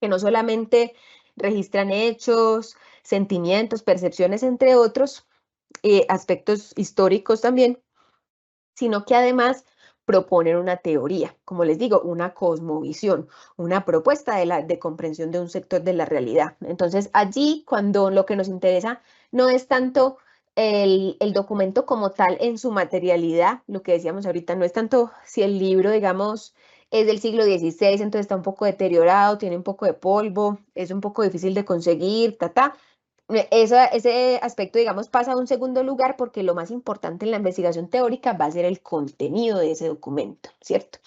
que no solamente registran hechos, sentimientos, percepciones, entre otros aspectos históricos también, sino que además proponen una teoría, como les digo, una cosmovisión, una propuesta de comprensión de un sector de la realidad. Entonces, allí, cuando lo que nos interesa no es tanto el documento como tal en su materialidad, lo que decíamos ahorita, no es tanto si el libro, digamos, es del siglo XVI, entonces está un poco deteriorado, tiene un poco de polvo, es un poco difícil de conseguir, ese aspecto, digamos, pasa a un segundo lugar porque lo más importante en la investigación teórica va a ser el contenido de ese documento, ¿cierto?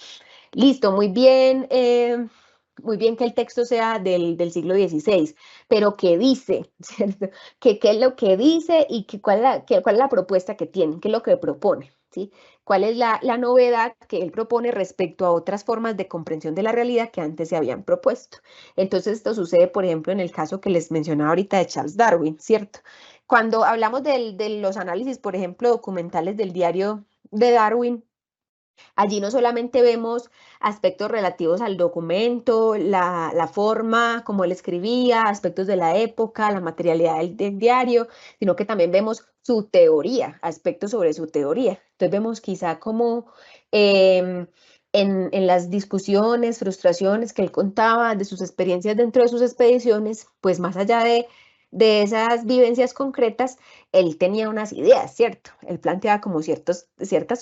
Listo, muy bien que el texto sea del siglo XVI, pero ¿qué dice? ¿Cierto? ¿Qué es lo que dice y cuál es la propuesta que tiene? ¿Qué es lo que propone? ¿Sí? ¿Cuál es la novedad que él propone respecto a otras formas de comprensión de la realidad que antes se habían propuesto? Entonces, esto sucede, por ejemplo, en el caso que les mencionaba ahorita de Charles Darwin, ¿cierto? Cuando hablamos de los análisis, por ejemplo, documentales del diario de Darwin, allí no solamente vemos aspectos relativos al documento, la forma, como él escribía, aspectos de la época, la materialidad del diario, sino que también vemos su teoría, aspectos sobre su teoría. Entonces vemos quizá como en las discusiones, frustraciones que él contaba de sus experiencias dentro de sus expediciones, pues más allá de esas vivencias concretas, él tenía unas ideas, ¿cierto? Él planteaba como ciertas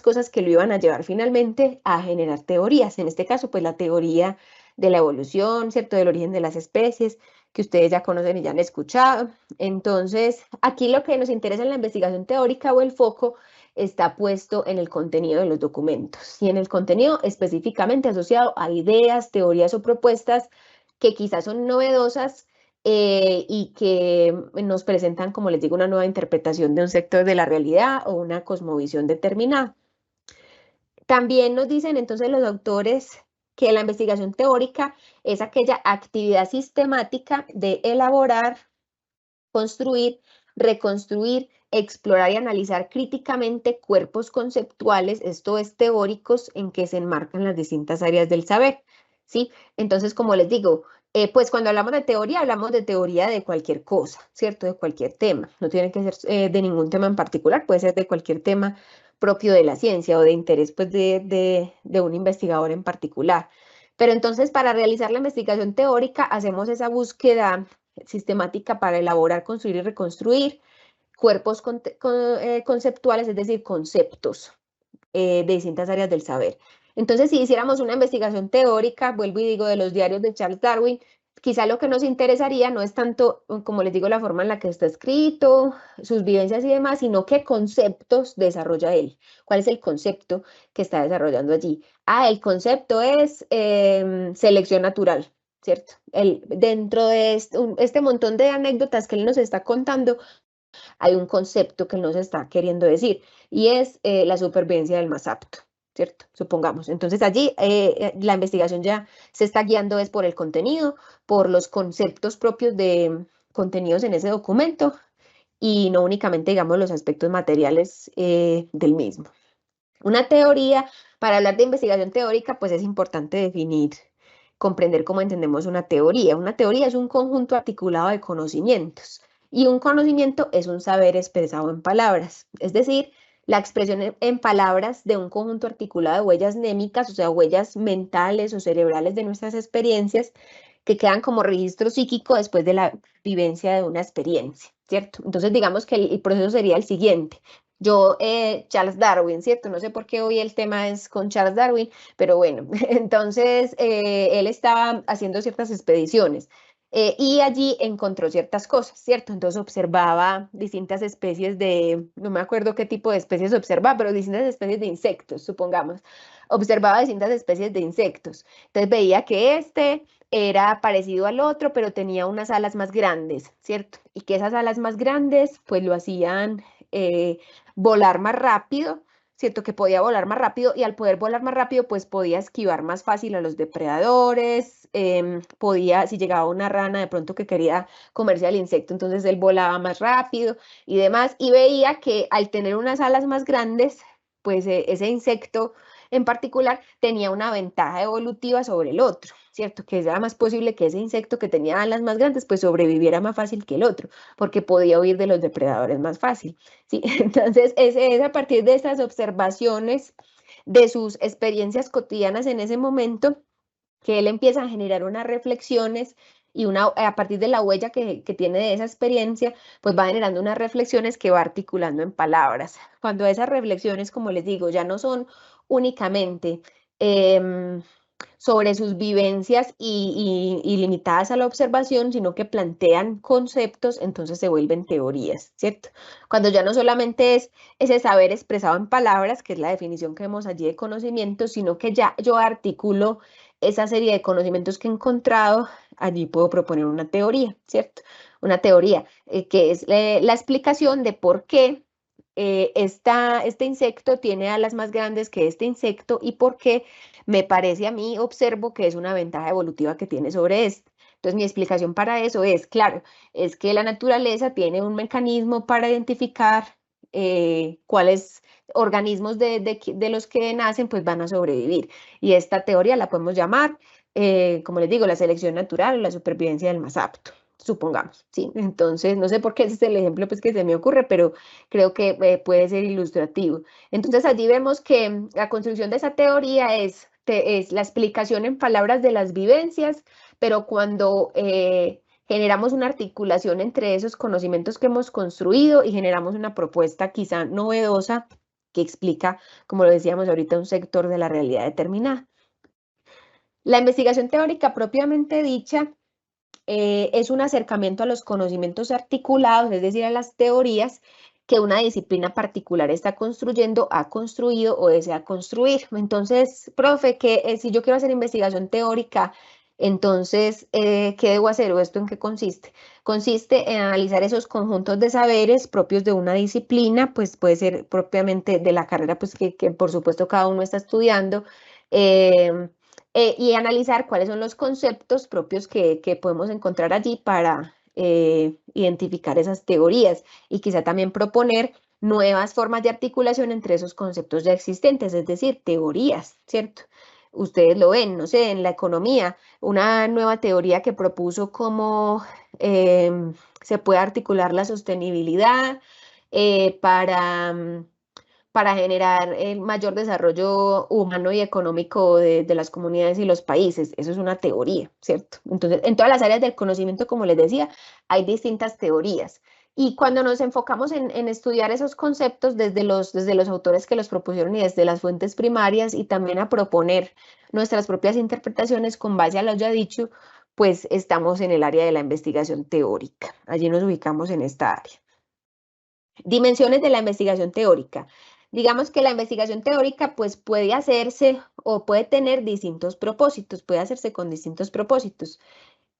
cosas que lo iban a llevar finalmente a generar teorías. En este caso, pues la teoría de la evolución, ¿cierto? Del origen de las especies, que ustedes ya conocen y ya han escuchado. Entonces, aquí lo que nos interesa en la investigación teórica o el foco está puesto en el contenido de los documentos y en el contenido específicamente asociado a ideas, teorías o propuestas que quizás son novedosas y que nos presentan, como les digo, una nueva interpretación de un sector de la realidad o una cosmovisión determinada. También nos dicen entonces los autores que la investigación teórica es aquella actividad sistemática de elaborar, construir, reconstruir, explorar y analizar críticamente cuerpos conceptuales, esto es teóricos, en que se enmarcan las distintas áreas del saber, ¿sí? Entonces, como les digo, pues cuando hablamos de teoría de cualquier cosa, ¿cierto? De cualquier tema, no tiene que ser de ningún tema en particular, puede ser de cualquier tema propio de la ciencia o de interés, pues, de un investigador en particular. Pero entonces, para realizar la investigación teórica, hacemos esa búsqueda sistemática para elaborar, construir y reconstruir cuerpos conceptuales, es decir, conceptos de distintas áreas del saber. Entonces, si hiciéramos una investigación teórica, vuelvo y digo, de los diarios de Charles Darwin, quizá lo que nos interesaría no es tanto, como les digo, la forma en la que está escrito, sus vivencias y demás, sino qué conceptos desarrolla él. ¿Cuál es el concepto que está desarrollando allí? El concepto es selección natural, ¿cierto? Dentro de este montón de anécdotas que él nos está contando, hay un concepto que él nos está queriendo decir y es la supervivencia del más apto, ¿cierto? Supongamos. Entonces allí la investigación ya se está guiando es por el contenido, por los conceptos propios de contenidos en ese documento y no únicamente, digamos, los aspectos materiales del mismo. Una teoría, para hablar de investigación teórica, pues es importante definir, comprender cómo entendemos una teoría. Una teoría es un conjunto articulado de conocimientos y un conocimiento es un saber expresado en palabras, es decir, la expresión en palabras de un conjunto articulado de huellas némicas, o sea, huellas mentales o cerebrales de nuestras experiencias que quedan como registro psíquico después de la vivencia de una experiencia, ¿cierto? Entonces, digamos que el proceso sería el siguiente. Charles Darwin, ¿cierto? No sé por qué hoy el tema es con Charles Darwin, pero bueno, entonces él estaba haciendo ciertas expediciones y allí encontró ciertas cosas, ¿cierto? Entonces observaba distintas especies no me acuerdo qué tipo de especies observaba, pero distintas especies de insectos, supongamos. Observaba distintas especies de insectos. Entonces veía que era parecido al otro, pero tenía unas alas más grandes, ¿cierto? Y que esas alas más grandes, pues lo hacían volar más rápido, ¿cierto? Que podía volar más rápido y al poder volar más rápido, pues podía esquivar más fácil a los depredadores, si llegaba una rana de pronto que quería comerse al insecto, entonces él volaba más rápido y demás, y veía que al tener unas alas más grandes, pues ese insecto en particular tenía una ventaja evolutiva sobre el otro, ¿cierto? Que era más posible que ese insecto que tenía alas más grandes, pues sobreviviera más fácil que el otro, porque podía huir de los depredadores más fácil, ¿sí? Entonces, es a partir de estas observaciones de sus experiencias cotidianas en ese momento que él empieza a generar unas reflexiones y a partir de la huella que tiene de esa experiencia, pues va generando unas reflexiones que va articulando en palabras. Cuando esas reflexiones, como les digo, ya no son únicamente sobre sus vivencias y limitadas a la observación, sino que plantean conceptos, entonces se vuelven teorías, ¿cierto? Cuando ya no solamente es ese saber expresado en palabras, que es la definición que vemos allí de conocimiento, sino que ya yo articulo esa serie de conocimientos que he encontrado, allí puedo proponer una teoría, ¿cierto? Una teoría que es la explicación de por qué este insecto tiene alas más grandes que este insecto y por qué me parece a mí, observo que es una ventaja evolutiva que tiene sobre este. Entonces, mi explicación para eso es, claro, es que la naturaleza tiene un mecanismo para identificar cuáles organismos de los que nacen pues van a sobrevivir. Y esta teoría la podemos llamar, como les digo, la selección natural o la supervivencia del más apto, supongamos, ¿sí? Entonces, no sé por qué ese es el ejemplo pues, que se me ocurre, pero creo que puede ser ilustrativo. Entonces, allí vemos que la construcción de esa teoría es la explicación en palabras de las vivencias, pero cuando generamos una articulación entre esos conocimientos que hemos construido y generamos una propuesta quizá novedosa que explica, como lo decíamos ahorita, un sector de la realidad determinada. La investigación teórica propiamente dicha es un acercamiento a los conocimientos articulados, es decir, a las teorías que una disciplina particular está construyendo, ha construido o desea construir. Entonces, profe, que si yo quiero hacer investigación teórica, entonces, ¿qué debo hacer o esto en qué consiste? Consiste en analizar esos conjuntos de saberes propios de una disciplina, pues puede ser propiamente de la carrera, pues que por supuesto cada uno está estudiando. Y analizar cuáles son los conceptos propios que podemos encontrar allí para identificar esas teorías y quizá también proponer nuevas formas de articulación entre esos conceptos ya existentes, es decir, teorías, ¿cierto? Ustedes lo ven, no sé, en la economía, una nueva teoría que propuso cómo se puede articular la sostenibilidad para generar el mayor desarrollo humano y económico de las comunidades y los países. Eso es una teoría, ¿cierto? Entonces, en todas las áreas del conocimiento, como les decía, hay distintas teorías. Y cuando nos enfocamos en estudiar esos conceptos desde los autores que los propusieron y desde las fuentes primarias y también a proponer nuestras propias interpretaciones con base a lo ya dicho, pues estamos en el área de la investigación teórica. Allí nos ubicamos en esta área. Dimensiones de la investigación teórica. Digamos que la investigación teórica pues puede hacerse o puede tener distintos propósitos, puede hacerse con distintos propósitos,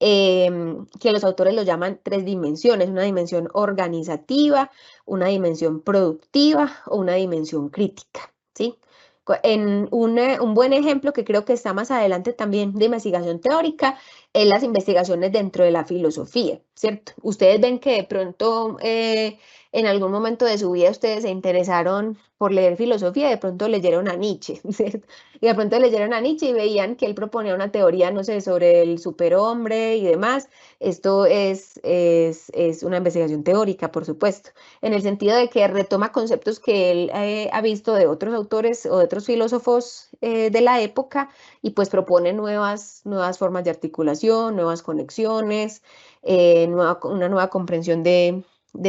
que los autores lo llaman 3 dimensiones, una dimensión organizativa, una dimensión productiva o una dimensión crítica, ¿sí? En un buen ejemplo que creo que está más adelante también de investigación teórica es las investigaciones dentro de la filosofía, ¿cierto? Ustedes ven que de pronto en algún momento de su vida ustedes se interesaron por leer filosofía, de pronto leyeron a Nietzsche, ¿cierto? Y de pronto leyeron a Nietzsche y veían que él proponía una teoría, no sé, sobre el superhombre y demás. Esto es una investigación teórica, por supuesto, en el sentido de que retoma conceptos que él ha visto de otros autores o de otros filósofos de la época y pues propone nuevas formas de articulación, nuevas conexiones, una nueva comprensión de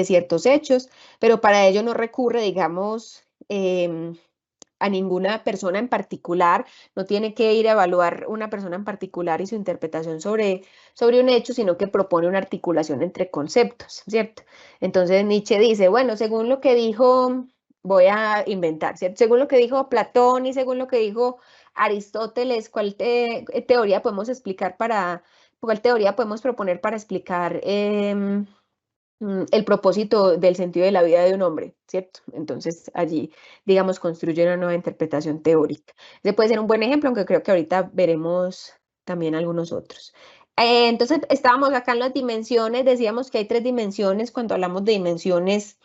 ciertos hechos, pero para ello no recurre, digamos, a ninguna persona en particular, no tiene que ir a evaluar una persona en particular y su interpretación sobre un hecho, sino que propone una articulación entre conceptos, ¿cierto? Entonces Nietzsche dice, bueno, según lo que dijo, voy a inventar, ¿cierto? Según lo que dijo Platón y según lo que dijo Aristóteles, ¿cuál teoría podemos explicar cuál teoría podemos proponer para explicar el propósito del sentido de la vida de un hombre, ¿cierto? Entonces allí, digamos, construye una nueva interpretación teórica. Ese puede ser un buen ejemplo, aunque creo que ahorita veremos también algunos otros. Entonces, estábamos acá en las dimensiones, decíamos que hay 3 dimensiones. Cuando hablamos de dimensiones,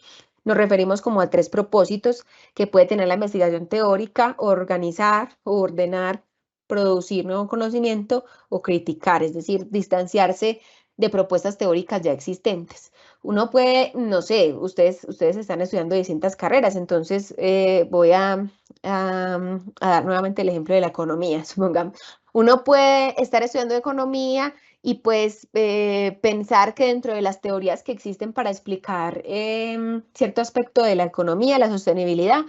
nos referimos como a 3 propósitos que puede tener la investigación teórica: organizar, ordenar, producir nuevo conocimiento o criticar, es decir, distanciarse de propuestas teóricas ya existentes. Uno puede, no sé, ustedes están estudiando distintas carreras, entonces voy a dar nuevamente el ejemplo de la economía, supongamos. Uno puede estar estudiando economía y pues pensar que dentro de las teorías que existen para explicar cierto aspecto de la economía, la sostenibilidad,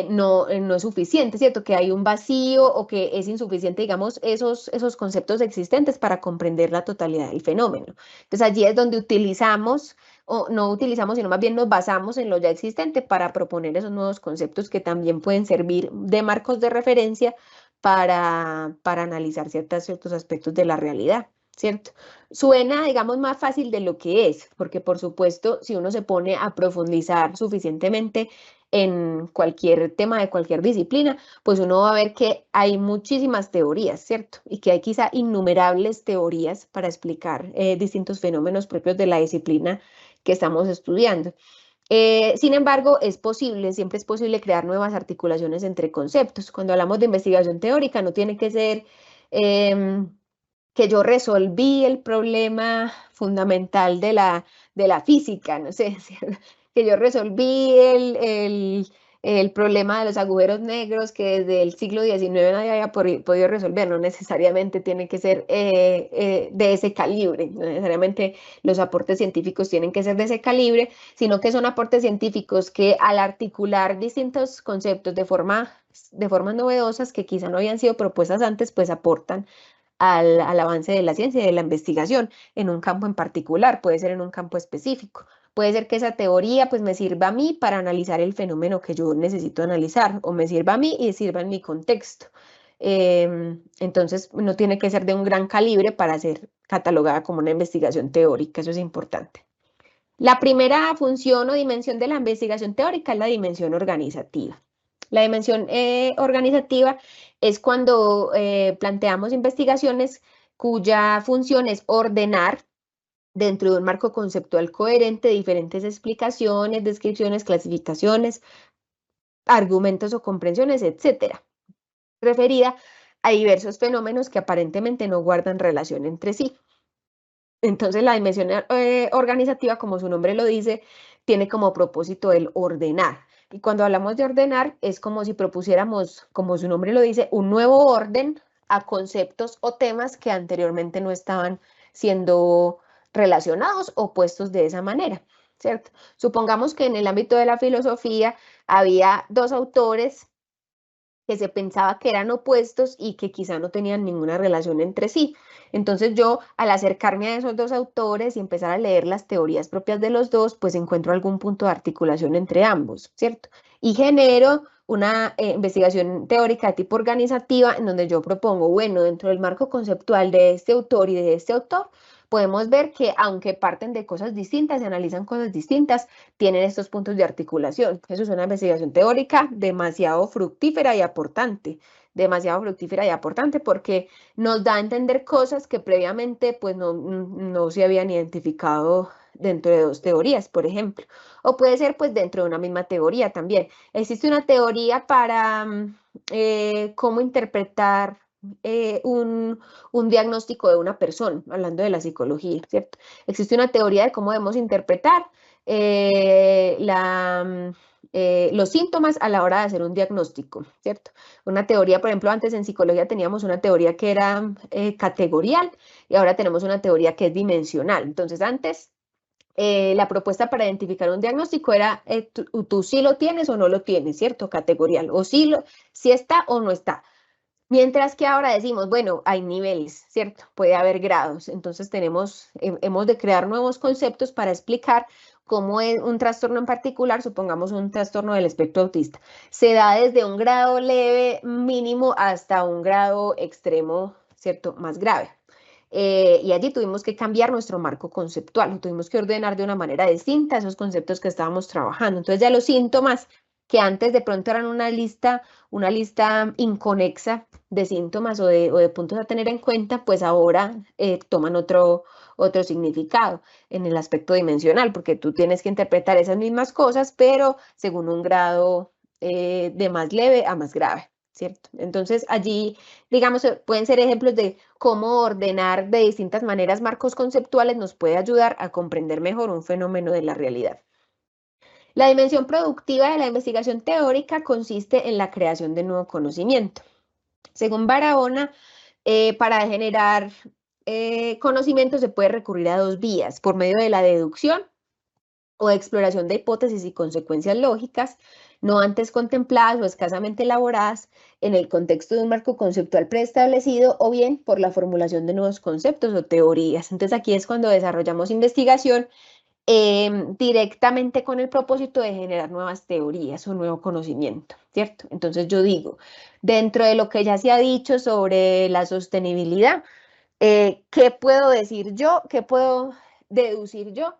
no es suficiente, ¿cierto? Que hay un vacío o que es insuficiente, digamos, esos conceptos existentes para comprender la totalidad del fenómeno. Entonces allí es donde utilizamos, o no utilizamos, sino más bien nos basamos en lo ya existente para proponer esos nuevos conceptos que también pueden servir de marcos de referencia para analizar ciertos aspectos de la realidad. ¿Cierto? Suena, digamos, más fácil de lo que es, porque por supuesto, si uno se pone a profundizar suficientemente en cualquier tema de cualquier disciplina, pues uno va a ver que hay muchísimas teorías, ¿cierto? Y que hay quizá innumerables teorías para explicar distintos fenómenos propios de la disciplina que estamos estudiando. Sin embargo, es posible, siempre es posible crear nuevas articulaciones entre conceptos. Cuando hablamos de investigación teórica, no tiene que ser que yo resolví el problema fundamental de la física, no sé, que yo resolví el problema de los agujeros negros que desde el siglo XIX nadie había podido resolver, no necesariamente tiene que ser de ese calibre, no necesariamente los aportes científicos tienen que ser de ese calibre, sino que son aportes científicos que al articular distintos conceptos de formas novedosas que quizá no habían sido propuestas antes, pues aportan al avance de la ciencia y de la investigación en un campo en particular, puede ser en un campo específico. Puede ser que esa teoría pues me sirva a mí para analizar el fenómeno que yo necesito analizar o me sirva a mí y sirva en mi contexto. Entonces no tiene que ser de un gran calibre para ser catalogada como una investigación teórica, eso es importante. La primera función o dimensión de la investigación teórica es la dimensión organizativa. La dimensión organizativa es cuando planteamos investigaciones cuya función es ordenar dentro de un marco conceptual coherente diferentes explicaciones, descripciones, clasificaciones, argumentos o comprensiones, etcétera, referida a diversos fenómenos que aparentemente no guardan relación entre sí. Entonces la dimensión organizativa, como su nombre lo dice, tiene como propósito el ordenar. Y cuando hablamos de ordenar, es como si propusiéramos, como su nombre lo dice, un nuevo orden a conceptos o temas que anteriormente no estaban siendo relacionados o puestos de esa manera, ¿cierto? Supongamos que en el ámbito de la filosofía había dos autores que se pensaba que eran opuestos y que quizá no tenían ninguna relación entre sí. Entonces yo, al acercarme a esos dos autores y empezar a leer las teorías propias de los dos, pues encuentro algún punto de articulación entre ambos, ¿cierto? Y genero una investigación teórica de tipo organizativa en donde yo propongo, bueno, dentro del marco conceptual de este autor y de este autor, podemos ver que aunque parten de cosas distintas y analizan cosas distintas, tienen estos puntos de articulación. Eso es una investigación teórica demasiado fructífera y aportante, porque nos da a entender cosas que previamente pues no se habían identificado dentro de dos teorías, por ejemplo. O puede ser pues dentro de una misma teoría también. Existe una teoría para cómo interpretar un diagnóstico de una persona, hablando de la psicología, ¿cierto? Existe una teoría de cómo debemos interpretar los síntomas a la hora de hacer un diagnóstico, ¿cierto? Una teoría, por ejemplo, antes en psicología teníamos una teoría que era categorial y ahora tenemos una teoría que es dimensional. Entonces, antes la propuesta para identificar un diagnóstico era tú sí lo tienes o no lo tienes, ¿cierto? Categorial, o sí está o no está. Mientras que ahora decimos, bueno, hay niveles, ¿cierto? Puede haber grados. Entonces hemos de crear nuevos conceptos para explicar cómo es un trastorno en particular, supongamos un trastorno del espectro autista. Se da desde un grado leve mínimo hasta un grado extremo, ¿cierto? Más grave. Y allí tuvimos que cambiar nuestro marco conceptual, tuvimos que ordenar de una manera distinta esos conceptos que estábamos trabajando. Entonces ya los síntomas que antes de pronto eran una lista inconexa de síntomas o de puntos a tener en cuenta, pues ahora toman otro significado en el aspecto dimensional, porque tú tienes que interpretar esas mismas cosas, pero según un grado de más leve a más grave, ¿cierto? Entonces allí, digamos, pueden ser ejemplos de cómo ordenar de distintas maneras marcos conceptuales nos puede ayudar a comprender mejor un fenómeno de la realidad. La dimensión productiva de la investigación teórica consiste en la creación de nuevo conocimiento. Según Barahona, para generar conocimiento se puede recurrir a dos vías, por medio de la deducción o exploración de hipótesis y consecuencias lógicas, no antes contempladas o escasamente elaboradas en el contexto de un marco conceptual preestablecido, o bien por la formulación de nuevos conceptos o teorías. Entonces aquí es cuando desarrollamos investigación directamente con el propósito de generar nuevas teorías o nuevo conocimiento, ¿cierto? Entonces yo digo, dentro de lo que ya se ha dicho sobre la sostenibilidad, ¿qué puedo decir yo? ¿Qué puedo deducir yo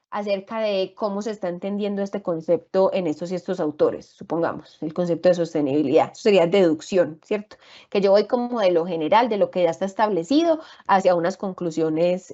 acerca de cómo se está entendiendo este concepto en estos y estos autores? Supongamos, el concepto de sostenibilidad. Eso sería deducción, ¿cierto? Que yo voy como de lo general, de lo que ya está establecido, hacia unas conclusiones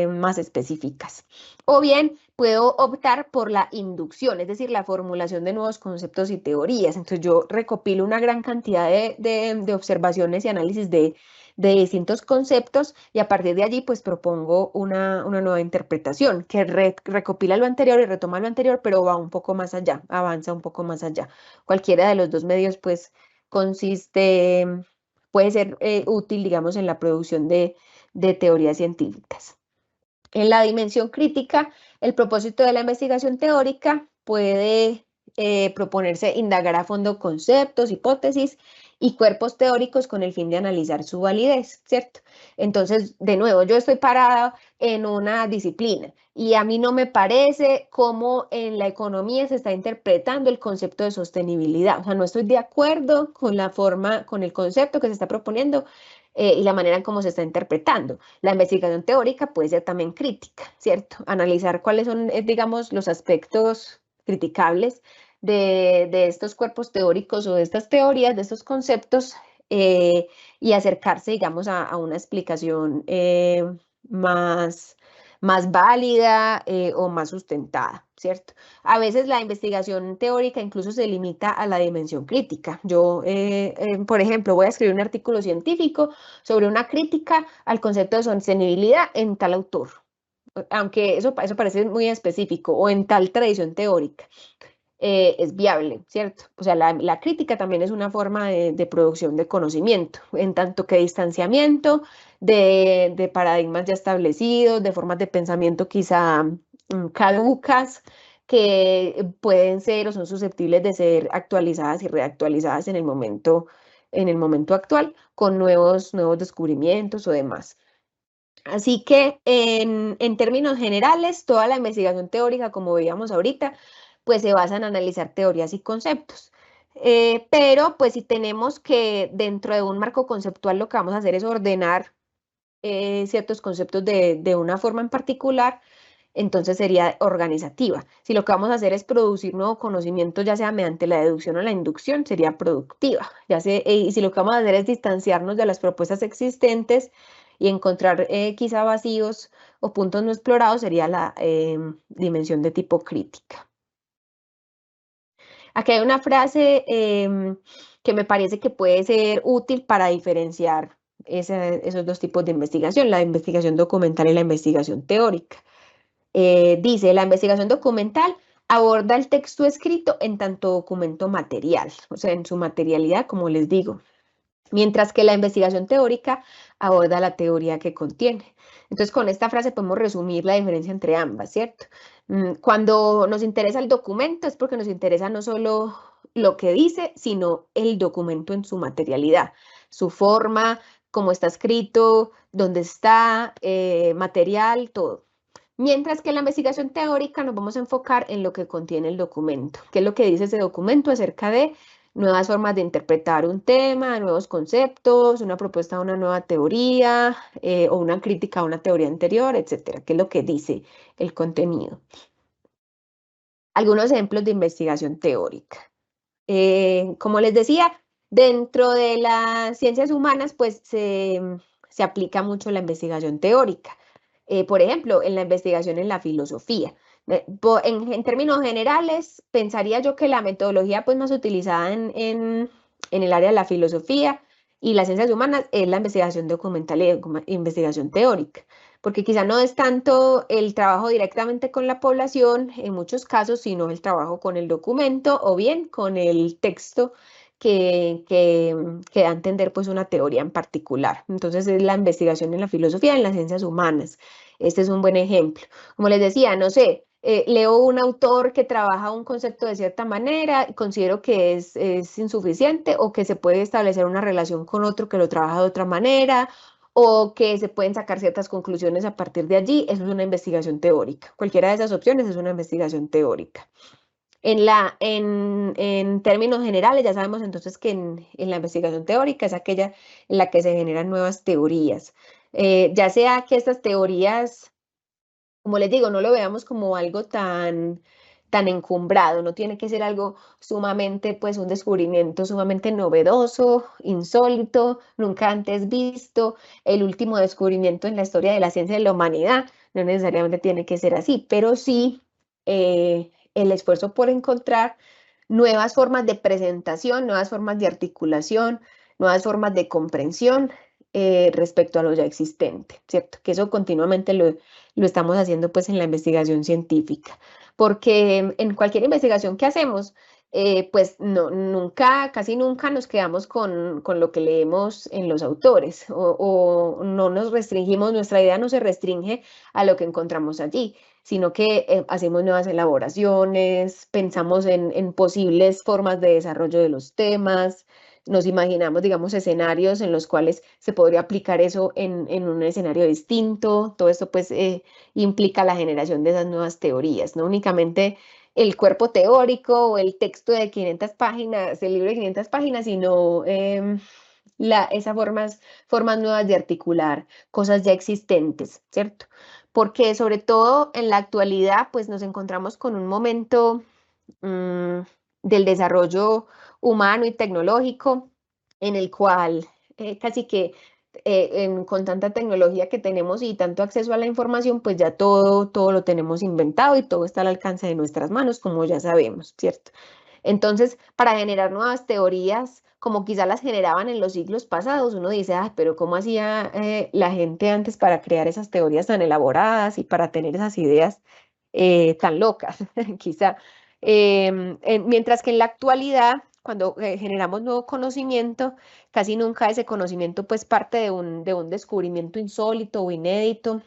más específicas. O bien puedo optar por la inducción, es decir, la formulación de nuevos conceptos y teorías. Entonces yo recopilo una gran cantidad de observaciones y análisis de distintos conceptos, y a partir de allí pues propongo una nueva interpretación que recopila lo anterior y retoma lo anterior, pero va un poco más allá, avanza un poco más allá. Cualquiera de los dos medios pues puede ser útil, digamos, en la producción de teorías científicas. En la dimensión crítica, el propósito de la investigación teórica puede proponerse indagar a fondo conceptos, hipótesis y cuerpos teóricos con el fin de analizar su validez, ¿cierto? Entonces, de nuevo, yo estoy parada en una disciplina y a mí no me parece cómo en la economía se está interpretando el concepto de sostenibilidad. O sea, no estoy de acuerdo con la forma, con el concepto que se está proponiendo y la manera en cómo se está interpretando. La investigación teórica puede ser también crítica, ¿cierto? Analizar cuáles son, digamos, los aspectos criticables de estos cuerpos teóricos o de estas teorías, de estos conceptos, y acercarse, digamos, a una explicación más válida o más sustentada, ¿cierto? A veces la investigación teórica incluso se limita a la dimensión crítica. Yo, por ejemplo, voy a escribir un artículo científico sobre una crítica al concepto de sostenibilidad en tal autor, aunque eso parece muy específico, o en tal tradición teórica. Es viable, ¿cierto? O sea, la crítica también es una forma de producción de conocimiento, en tanto que distanciamiento de paradigmas ya establecidos, de formas de pensamiento quizá caducas, que pueden ser o son susceptibles de ser actualizadas y reactualizadas en el momento actual, con nuevos descubrimientos o demás. Así que en términos generales, toda la investigación teórica, como veíamos ahorita, pues se basa en analizar teorías y conceptos. Pero pues si tenemos que dentro de un marco conceptual lo que vamos a hacer es ordenar ciertos conceptos de una forma en particular, entonces sería organizativa. Si lo que vamos a hacer es producir nuevo conocimiento, ya sea mediante la deducción o la inducción, sería productiva. Y si lo que vamos a hacer es distanciarnos de las propuestas existentes y encontrar quizá vacíos o puntos no explorados, sería la dimensión de tipo crítica. Aquí hay una frase que me parece que puede ser útil para diferenciar esos dos tipos de investigación, la investigación documental y la investigación teórica. Dice, la investigación documental aborda el texto escrito en tanto documento material, o sea, en su materialidad, como les digo, mientras que la investigación teórica aborda la teoría que contiene. Entonces, con esta frase podemos resumir la diferencia entre ambas, ¿cierto? Cuando nos interesa el documento es porque nos interesa no solo lo que dice, sino el documento en su materialidad, su forma, cómo está escrito, dónde está, material, todo. Mientras que en la investigación teórica nos vamos a enfocar en lo que contiene el documento, qué es lo que dice ese documento acerca de nuevas formas de interpretar un tema, nuevos conceptos, una propuesta a una nueva teoría o una crítica a una teoría anterior, etcétera, qué es lo que dice el contenido. Algunos ejemplos de investigación teórica. Como les decía, dentro de las ciencias humanas, pues se aplica mucho la investigación teórica. Por ejemplo, en la investigación en la filosofía. En términos generales, pensaría yo que la metodología pues, más utilizada en el área de la filosofía y las ciencias humanas es la investigación documental y investigación teórica, porque quizá no es tanto el trabajo directamente con la población en muchos casos, sino el trabajo con el documento o bien con el texto que da a entender pues una teoría en particular. Entonces es la investigación en la filosofía, en las ciencias humanas. Este es un buen ejemplo. Como les decía, no sé, leo un autor que trabaja un concepto de cierta manera y considero que es insuficiente o que se puede establecer una relación con otro que lo trabaja de otra manera o que se pueden sacar ciertas conclusiones a partir de allí. Eso es una investigación teórica. Cualquiera de esas opciones es una investigación teórica. En términos generales, ya sabemos entonces que en la investigación teórica es aquella en la que se generan nuevas teorías. Ya sea que estas teorías, como les digo, no lo veamos como algo tan encumbrado, no tiene que ser algo sumamente, pues un descubrimiento sumamente novedoso, insólito, nunca antes visto, el último descubrimiento en la historia de la ciencia de la humanidad, no necesariamente tiene que ser así, pero sí el esfuerzo por encontrar nuevas formas de presentación, nuevas formas de articulación, nuevas formas de comprensión respecto a lo ya existente, ¿cierto? Que eso continuamente lo estamos haciendo pues en la investigación científica, porque en cualquier investigación que hacemos, pues no, nunca, casi nunca nos quedamos con lo que leemos en los autores o no nos restringimos, nuestra idea no se restringe a lo que encontramos allí, sino que hacemos nuevas elaboraciones, pensamos en posibles formas de desarrollo de los temas, nos imaginamos, digamos, escenarios en los cuales se podría aplicar eso en un escenario distinto. Todo esto, pues, implica la generación de esas nuevas teorías, no únicamente el cuerpo teórico o el texto de 500 páginas, el libro de 500 páginas, sino esas formas nuevas de articular cosas ya existentes, ¿cierto? Porque sobre todo en la actualidad, pues nos encontramos con un momento mm, del desarrollo humano y tecnológico en el cual casi que con tanta tecnología que tenemos y tanto acceso a la información, pues ya todo lo tenemos inventado y todo está al alcance de nuestras manos, como ya sabemos, ¿cierto? Entonces, para generar nuevas teorías, como quizá las generaban en los siglos pasados, uno dice, ah, pero ¿cómo hacía la gente antes para crear esas teorías tan elaboradas y para tener esas ideas tan locas? Quizá. Mientras que en la actualidad, cuando generamos nuevo conocimiento, casi nunca ese conocimiento pues parte de un descubrimiento insólito o inédito,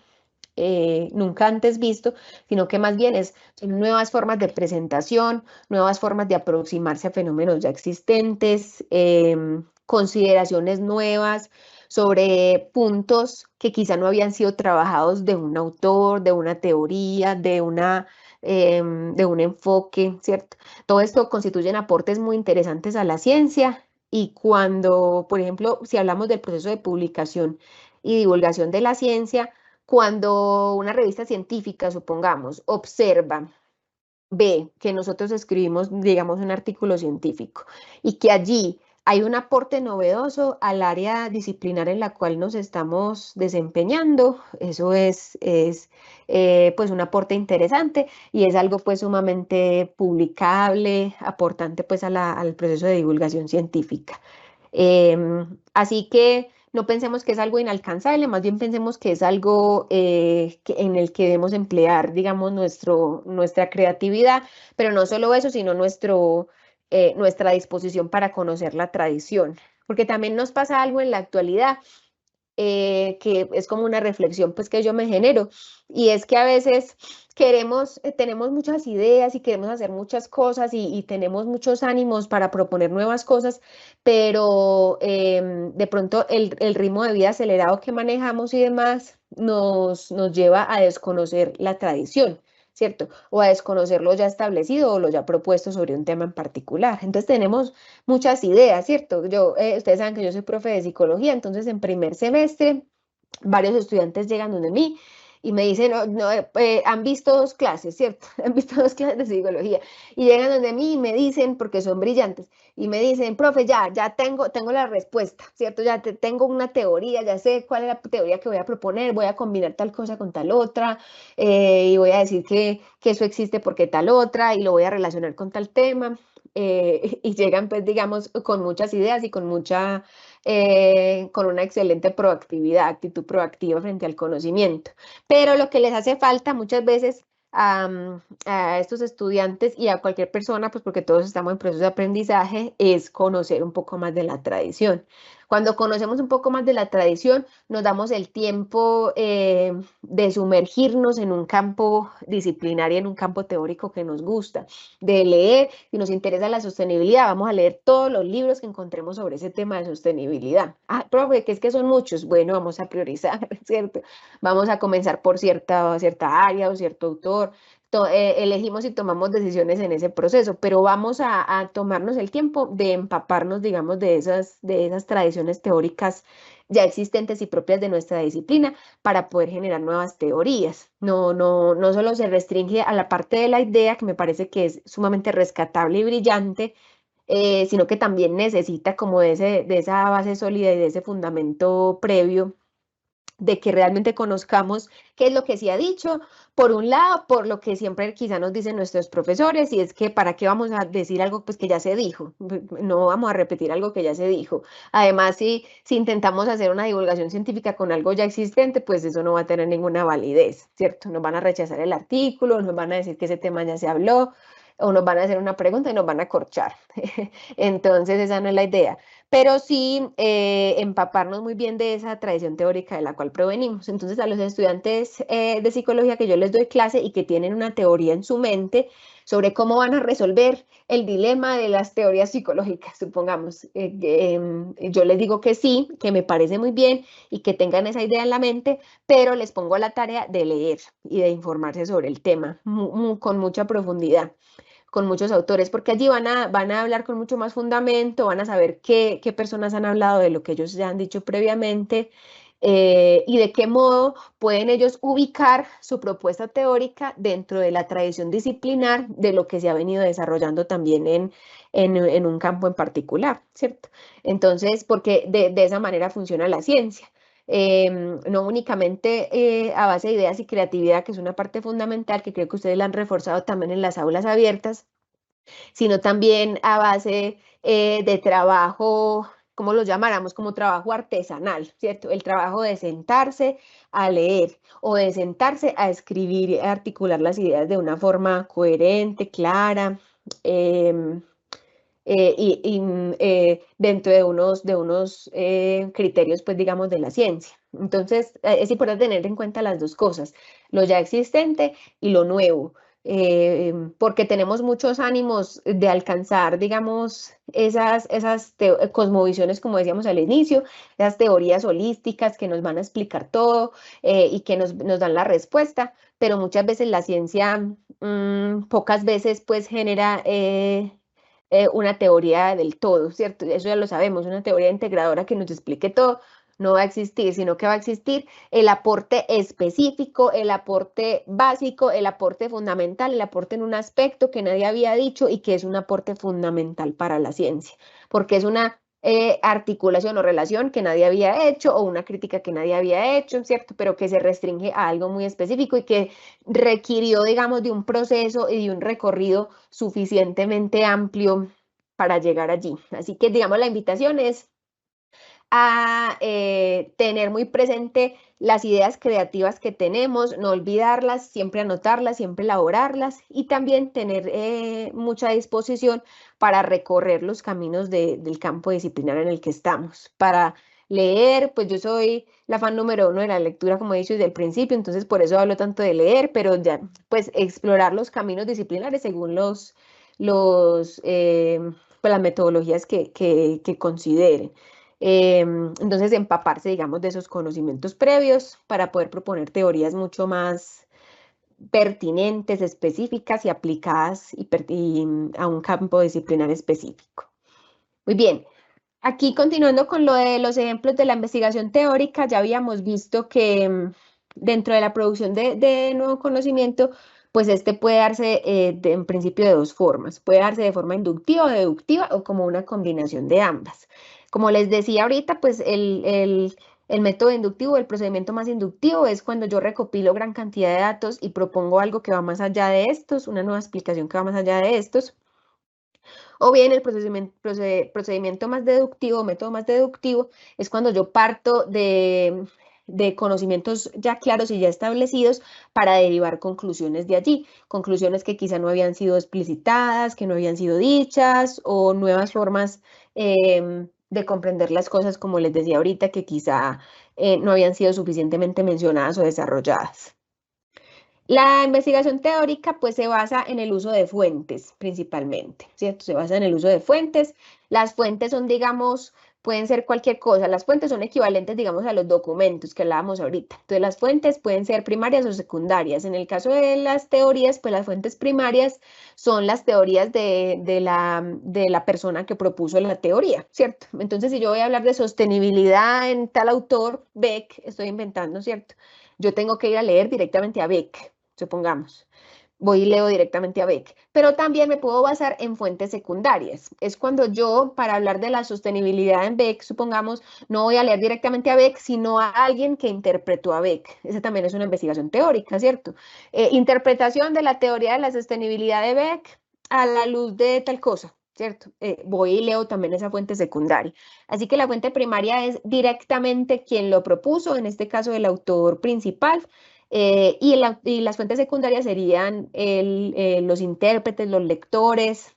nunca antes visto, sino que más bien son nuevas formas de presentación, nuevas formas de aproximarse a fenómenos ya existentes, consideraciones nuevas sobre puntos que quizá no habían sido trabajados de un autor, de una teoría, de un enfoque, ¿cierto? Todo esto constituyen aportes muy interesantes a la ciencia y cuando, por ejemplo, si hablamos del proceso de publicación y divulgación de la ciencia, cuando una revista científica, supongamos, observa, ve que nosotros escribimos, digamos, un artículo científico y que allí hay un aporte novedoso al área disciplinar en la cual nos estamos desempeñando, eso es pues un aporte interesante y es algo pues sumamente publicable, aportante pues al proceso de divulgación científica. Así que no pensemos que es algo inalcanzable, más bien pensemos que es algo en el que debemos emplear, digamos, nuestra creatividad, pero no solo eso, sino nuestra disposición para conocer la tradición, porque también nos pasa algo en la actualidad que es como una reflexión pues que yo me genero y es que a veces tenemos muchas ideas y queremos hacer muchas cosas y tenemos muchos ánimos para proponer nuevas cosas, pero de pronto el ritmo de vida acelerado que manejamos y demás nos lleva a desconocer la tradición, ¿cierto? O a desconocer lo ya establecido o lo ya propuesto sobre un tema en particular. Entonces tenemos muchas ideas, ¿cierto? Ustedes saben que yo soy profe de psicología, entonces en primer semestre varios estudiantes llegan donde mí y me dicen, no, no, han visto dos clases, ¿cierto? Han visto dos clases de psicología y llegan donde mí y me dicen, porque son brillantes, y me dicen, profe, ya tengo la respuesta, ¿cierto? Tengo una teoría, ya sé cuál es la teoría que voy a proponer, voy a combinar tal cosa con tal otra y voy a decir que eso existe porque tal otra y lo voy a relacionar con tal tema. Y llegan, pues, digamos, con muchas ideas y con una excelente proactividad, actitud proactiva frente al conocimiento. Pero lo que les hace falta muchas veces a estos estudiantes y a cualquier persona, pues porque todos estamos en proceso de aprendizaje, es conocer un poco más de la tradición. Cuando conocemos un poco más de la tradición, nos damos el tiempo de sumergirnos en un campo disciplinario, en un campo teórico que nos gusta, de leer. Si nos interesa la sostenibilidad, vamos a leer todos los libros que encontremos sobre ese tema de sostenibilidad. Ah, profe, que es que son muchos. Bueno, vamos a priorizar, ¿cierto? Vamos a comenzar por cierta área o cierto autor. Elegimos y tomamos decisiones en ese proceso, pero vamos a tomarnos el tiempo de empaparnos, digamos, de esas tradiciones teóricas ya existentes y propias de nuestra disciplina para poder generar nuevas teorías. No solo se restringe a la parte de la idea, que me parece que es sumamente rescatable y brillante, sino que también necesita como de esa base sólida y de ese fundamento previo de que realmente conozcamos qué es lo que se ha dicho, por un lado, por lo que siempre quizá nos dicen nuestros profesores, y es que para qué vamos a decir algo pues que ya se dijo, no vamos a repetir algo que ya se dijo. Además, si intentamos hacer una divulgación científica con algo ya existente, pues eso no va a tener ninguna validez, ¿cierto? Nos van a rechazar el artículo, nos van a decir que ese tema ya se habló, o nos van a hacer una pregunta y nos van a corchar. Entonces, esa no es la idea, pero sí empaparnos muy bien de esa tradición teórica de la cual provenimos. Entonces, a los estudiantes de psicología que yo les doy clase y que tienen una teoría en su mente sobre cómo van a resolver el dilema de las teorías psicológicas, supongamos, yo les digo que sí, que me parece muy bien y que tengan esa idea en la mente, pero les pongo la tarea de leer y de informarse sobre el tema con mucha profundidad, con muchos autores, porque allí van a hablar con mucho más fundamento, van a saber qué personas han hablado de lo que ellos ya han dicho previamente, y de qué modo pueden ellos ubicar su propuesta teórica dentro de la tradición disciplinar de lo que se ha venido desarrollando también en un campo en particular, ¿cierto? Entonces, porque de esa manera funciona la ciencia. No únicamente a base de ideas y creatividad, que es una parte fundamental que creo que ustedes la han reforzado también en las aulas abiertas, sino también a base de trabajo, ¿cómo lo llamáramos? Como trabajo artesanal, ¿cierto? El trabajo de sentarse a leer o de sentarse a escribir y articular las ideas de una forma coherente, clara, eh, dentro de unos criterios, pues digamos, de la ciencia. Entonces, es importante tener en cuenta las dos cosas, lo ya existente y lo nuevo, porque tenemos muchos ánimos de alcanzar, digamos, esas cosmovisiones, como decíamos al inicio, esas teorías holísticas que nos van a explicar todo y que nos dan la respuesta, pero muchas veces la ciencia, pocas veces, pues genera una teoría del todo, ¿cierto? Eso ya lo sabemos, una teoría integradora que nos explique todo no va a existir, sino que va a existir el aporte específico, el aporte básico, el aporte fundamental, el aporte en un aspecto que nadie había dicho y que es un aporte fundamental para la ciencia, porque es una articulación o relación que nadie había hecho o una crítica que nadie había hecho, ¿cierto? Pero que se restringe a algo muy específico y que requirió, digamos, de un proceso y de un recorrido suficientemente amplio para llegar allí. Así que, digamos, la invitación es a tener muy presente las ideas creativas que tenemos, no olvidarlas, siempre anotarlas, siempre elaborarlas y también tener mucha disposición para recorrer los caminos del campo disciplinario en el que estamos. Para leer, pues yo soy la fan número uno de la lectura, como he dicho desde el principio, entonces por eso hablo tanto de leer, pero ya, pues explorar los caminos disciplinares según pues, las metodologías que consideren. Entonces, empaparse, digamos, de esos conocimientos previos para poder proponer teorías mucho más pertinentes, específicas y aplicadas a un campo disciplinar específico. Muy bien, aquí continuando con lo de los ejemplos de la investigación teórica, ya habíamos visto que dentro de la producción de nuevo conocimiento, pues este puede darse en principio de dos formas. Puede darse de forma inductiva o deductiva o como una combinación de ambas. Como les decía ahorita, pues el método inductivo, el procedimiento más inductivo es cuando yo recopilo gran cantidad de datos y propongo algo que va más allá de estos, una nueva explicación que va más allá de estos. O bien el procedimiento más deductivo, método más deductivo, es cuando yo parto de conocimientos ya claros y ya establecidos para derivar conclusiones de allí, conclusiones que quizá no habían sido explicitadas, que no habían sido dichas o nuevas formas de comprender las cosas, como les decía ahorita, que quizá no habían sido suficientemente mencionadas o desarrolladas. La investigación teórica pues se basa en el uso de fuentes principalmente, ¿cierto? Se basa en el uso de fuentes. Las fuentes son, digamos, pueden ser cualquier cosa. Las fuentes son equivalentes, digamos, a los documentos que hablábamos ahorita. Entonces, las fuentes pueden ser primarias o secundarias. En el caso de las teorías, pues las fuentes primarias son las teorías de la persona que propuso la teoría, ¿cierto? Entonces, si yo voy a hablar de sostenibilidad en tal autor, Beck, estoy inventando, ¿cierto? Yo tengo que ir a leer directamente a Beck, supongamos. Voy y leo directamente a Beck, pero también me puedo basar en fuentes secundarias. Es cuando yo, para hablar de la sostenibilidad en Beck, supongamos, no voy a leer directamente a Beck, sino a alguien que interpretó a Beck. Esa también es una investigación teórica, ¿cierto? Interpretación de la teoría de la sostenibilidad de Beck a la luz de tal cosa, ¿cierto? Voy y leo también esa fuente secundaria. Así que la fuente primaria es directamente quien lo propuso, en este caso el autor principal, y las fuentes secundarias serían los intérpretes, los lectores,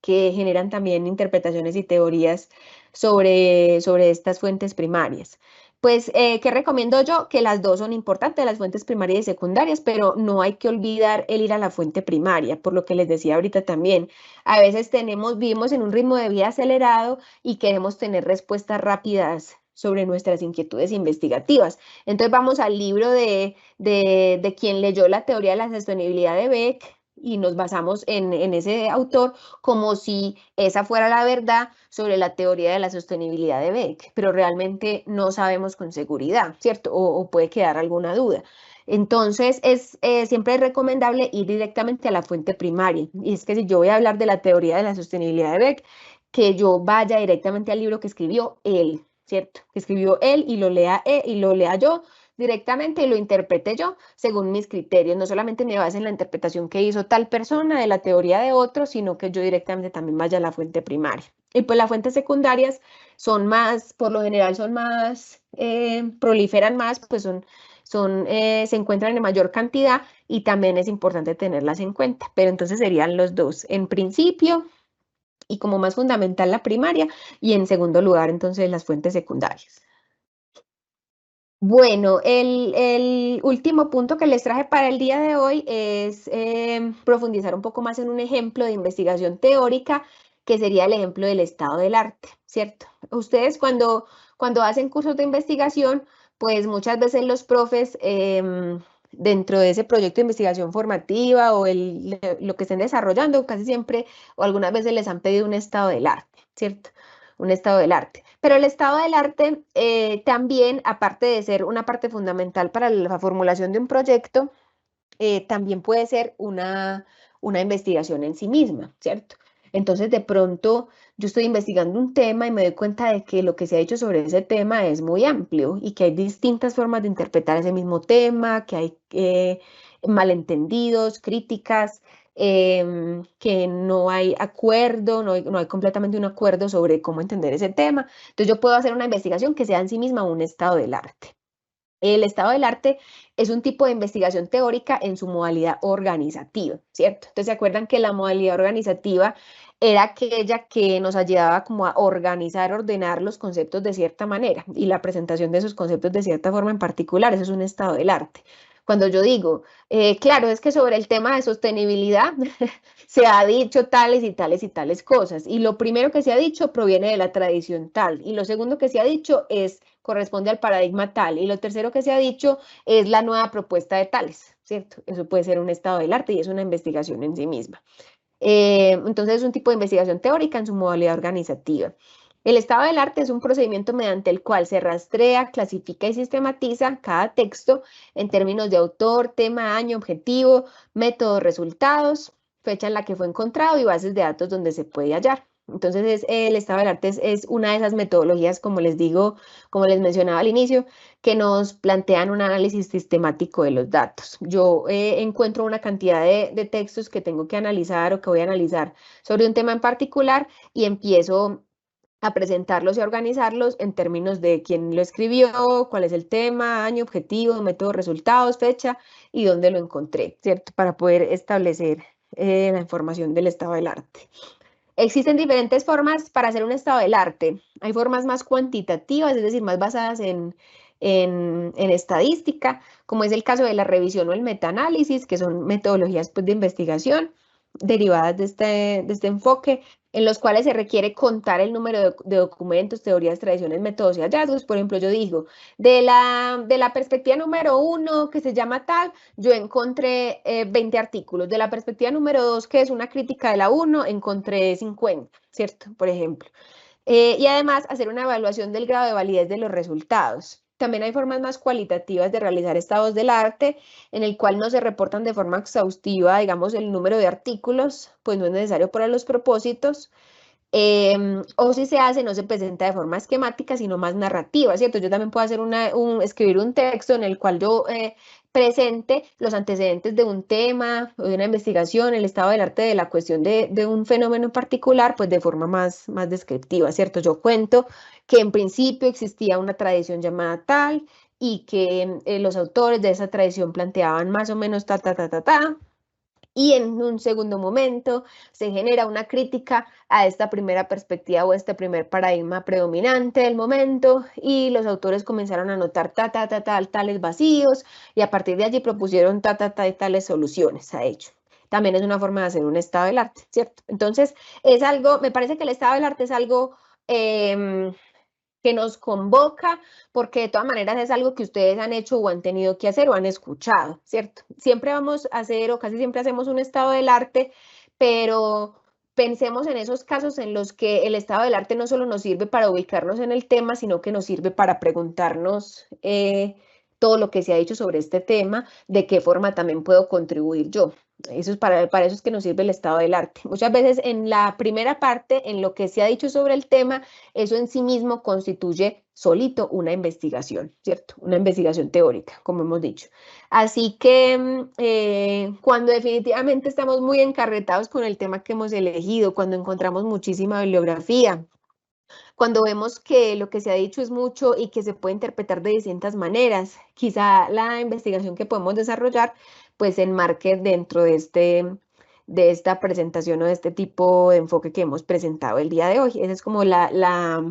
que generan también interpretaciones y teorías sobre estas fuentes primarias. Pues, ¿qué recomiendo yo? Que las dos son importantes, las fuentes primarias y secundarias, pero no hay que olvidar el ir a la fuente primaria, por lo que les decía ahorita también. A veces vivimos en un ritmo de vida acelerado y queremos tener respuestas rápidas sobre nuestras inquietudes investigativas. Entonces vamos al libro de quien leyó la teoría de la sostenibilidad de Beck y nos basamos en ese autor como si esa fuera la verdad sobre la teoría de la sostenibilidad de Beck, pero realmente no sabemos con seguridad, ¿cierto? O puede quedar alguna duda. Entonces, siempre es recomendable ir directamente a la fuente primaria. Y es que si yo voy a hablar de la teoría de la sostenibilidad de Beck, que yo vaya directamente al libro que escribió él, ¿cierto? Que escribió él y lo lea yo directamente y lo interprete yo según mis criterios. No solamente me base en la interpretación que hizo tal persona de la teoría de otro, sino que yo directamente también vaya a la fuente primaria. Y pues las fuentes secundarias son más, por lo general son más, proliferan más, pues se encuentran en mayor cantidad y también es importante tenerlas en cuenta. Pero entonces serían los dos, en principio y como más fundamental la primaria y en segundo lugar entonces las fuentes secundarias. Bueno, el último punto que les traje para el día de hoy es profundizar un poco más en un ejemplo de investigación teórica, que sería el ejemplo del estado del arte, ¿cierto? Ustedes cuando hacen cursos de investigación, pues muchas veces los profes, dentro de ese proyecto de investigación formativa o lo que estén desarrollando, casi siempre o algunas veces les han pedido un estado del arte, ¿cierto? Un estado del arte. Pero el estado del arte también, aparte de ser una parte fundamental para la formulación de un proyecto, también puede ser una investigación en sí misma, ¿cierto? Entonces, de pronto, yo estoy investigando un tema y me doy cuenta de que lo que se ha dicho sobre ese tema es muy amplio y que hay distintas formas de interpretar ese mismo tema, que hay malentendidos, críticas, que no hay acuerdo, no hay completamente un acuerdo sobre cómo entender ese tema. Entonces, yo puedo hacer una investigación que sea en sí misma un estado del arte. El estado del arte es un tipo de investigación teórica en su modalidad organizativa, ¿cierto? Entonces, ¿se acuerdan que la modalidad organizativa era aquella que nos ayudaba como a organizar, ordenar los conceptos de cierta manera y la presentación de esos conceptos de cierta forma en particular? Eso es un estado del arte. Cuando yo digo, claro, es que sobre el tema de sostenibilidad se ha dicho tales y tales y tales cosas, y lo primero que se ha dicho proviene de la tradición tal, y lo segundo que se ha dicho corresponde al paradigma tal, y lo tercero que se ha dicho es la nueva propuesta de tales, ¿cierto? Eso puede ser un estado del arte y es una investigación en sí misma. Entonces es un tipo de investigación teórica en su modalidad organizativa. El estado del arte es un procedimiento mediante el cual se rastrea, clasifica y sistematiza cada texto en términos de autor, tema, año, objetivo, método, resultados, fecha en la que fue encontrado y bases de datos donde se puede hallar. Entonces, el estado del arte es una de esas metodologías, como les digo, como les mencionaba al inicio, que nos plantean un análisis sistemático de los datos. Yo encuentro una cantidad de textos que tengo que analizar o que voy a analizar sobre un tema en particular y empiezo a presentarlos y a organizarlos en términos de quién lo escribió, cuál es el tema, año, objetivo, método, resultados, fecha y dónde lo encontré, ¿cierto? Para poder establecer la información del estado del arte. Existen diferentes formas para hacer un estado del arte. Hay formas más cuantitativas, es decir, más basadas en estadística, como es el caso de la revisión o el metaanálisis, que son metodologías pues, de investigación derivadas de este enfoque, en los cuales se requiere contar el número de documentos, teorías, tradiciones, métodos y hallazgos. Por ejemplo, yo digo, de la perspectiva número 1, que se llama tal, yo encontré 20 artículos. De la perspectiva número 2, que es una crítica de la 1, encontré 50, ¿cierto? Por ejemplo. Y además hacer una evaluación del grado de validez de los resultados. También hay formas más cualitativas de realizar estados del arte, en el cual no se reportan de forma exhaustiva, digamos, el número de artículos, pues no es necesario para los propósitos. O si se hace, no se presenta de forma esquemática, sino más narrativa, ¿cierto? Yo también puedo hacer escribir un texto en el cual yo presente los antecedentes de un tema o de una investigación, el estado del arte de la cuestión de un fenómeno en particular, pues de forma más descriptiva, ¿cierto? Yo cuento que en principio existía una tradición llamada tal y que los autores de esa tradición planteaban más o menos ta, ta, ta, ta, ta, y en un segundo momento se genera una crítica a esta primera perspectiva o este primer paradigma predominante del momento y los autores comenzaron a notar tales vacíos y a partir de allí propusieron y tales soluciones a ello. También es una forma de hacer un estado del arte, ¿cierto? Entonces, es algo, me parece que el estado del arte es algo que nos convoca, porque de todas maneras es algo que ustedes han hecho o han tenido que hacer o han escuchado, ¿cierto? Siempre vamos a hacer o casi siempre hacemos un estado del arte, pero pensemos en esos casos en los que el estado del arte no solo nos sirve para ubicarnos en el tema, sino que nos sirve para preguntarnos todo lo que se ha dicho sobre este tema, de qué forma también puedo contribuir yo. Eso es para eso es que nos sirve el estado del arte. Muchas veces en la primera parte, en lo que se ha dicho sobre el tema, eso en sí mismo constituye solito una investigación, ¿cierto? Una investigación teórica, como hemos dicho. Así que cuando definitivamente estamos muy encarretados con el tema que hemos elegido, cuando encontramos muchísima bibliografía, cuando vemos que lo que se ha dicho es mucho y que se puede interpretar de distintas maneras, quizá la investigación que podemos desarrollar pues se enmarque dentro de esta presentación o de este tipo de enfoque que hemos presentado el día de hoy. Esa es como la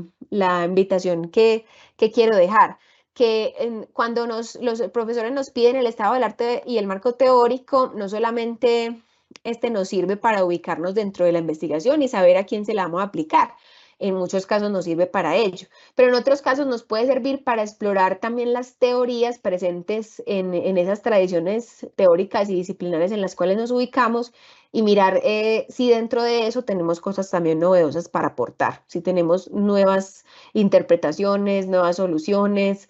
invitación que quiero dejar, que cuando los profesores nos piden el estado del arte y el marco teórico, no solamente este nos sirve para ubicarnos dentro de la investigación y saber a quién se la vamos a aplicar, en muchos casos nos sirve para ello, pero en otros casos nos puede servir para explorar también las teorías presentes en esas tradiciones teóricas y disciplinares en las cuales nos ubicamos y mirar si dentro de eso tenemos cosas también novedosas para aportar, si tenemos nuevas interpretaciones, nuevas soluciones,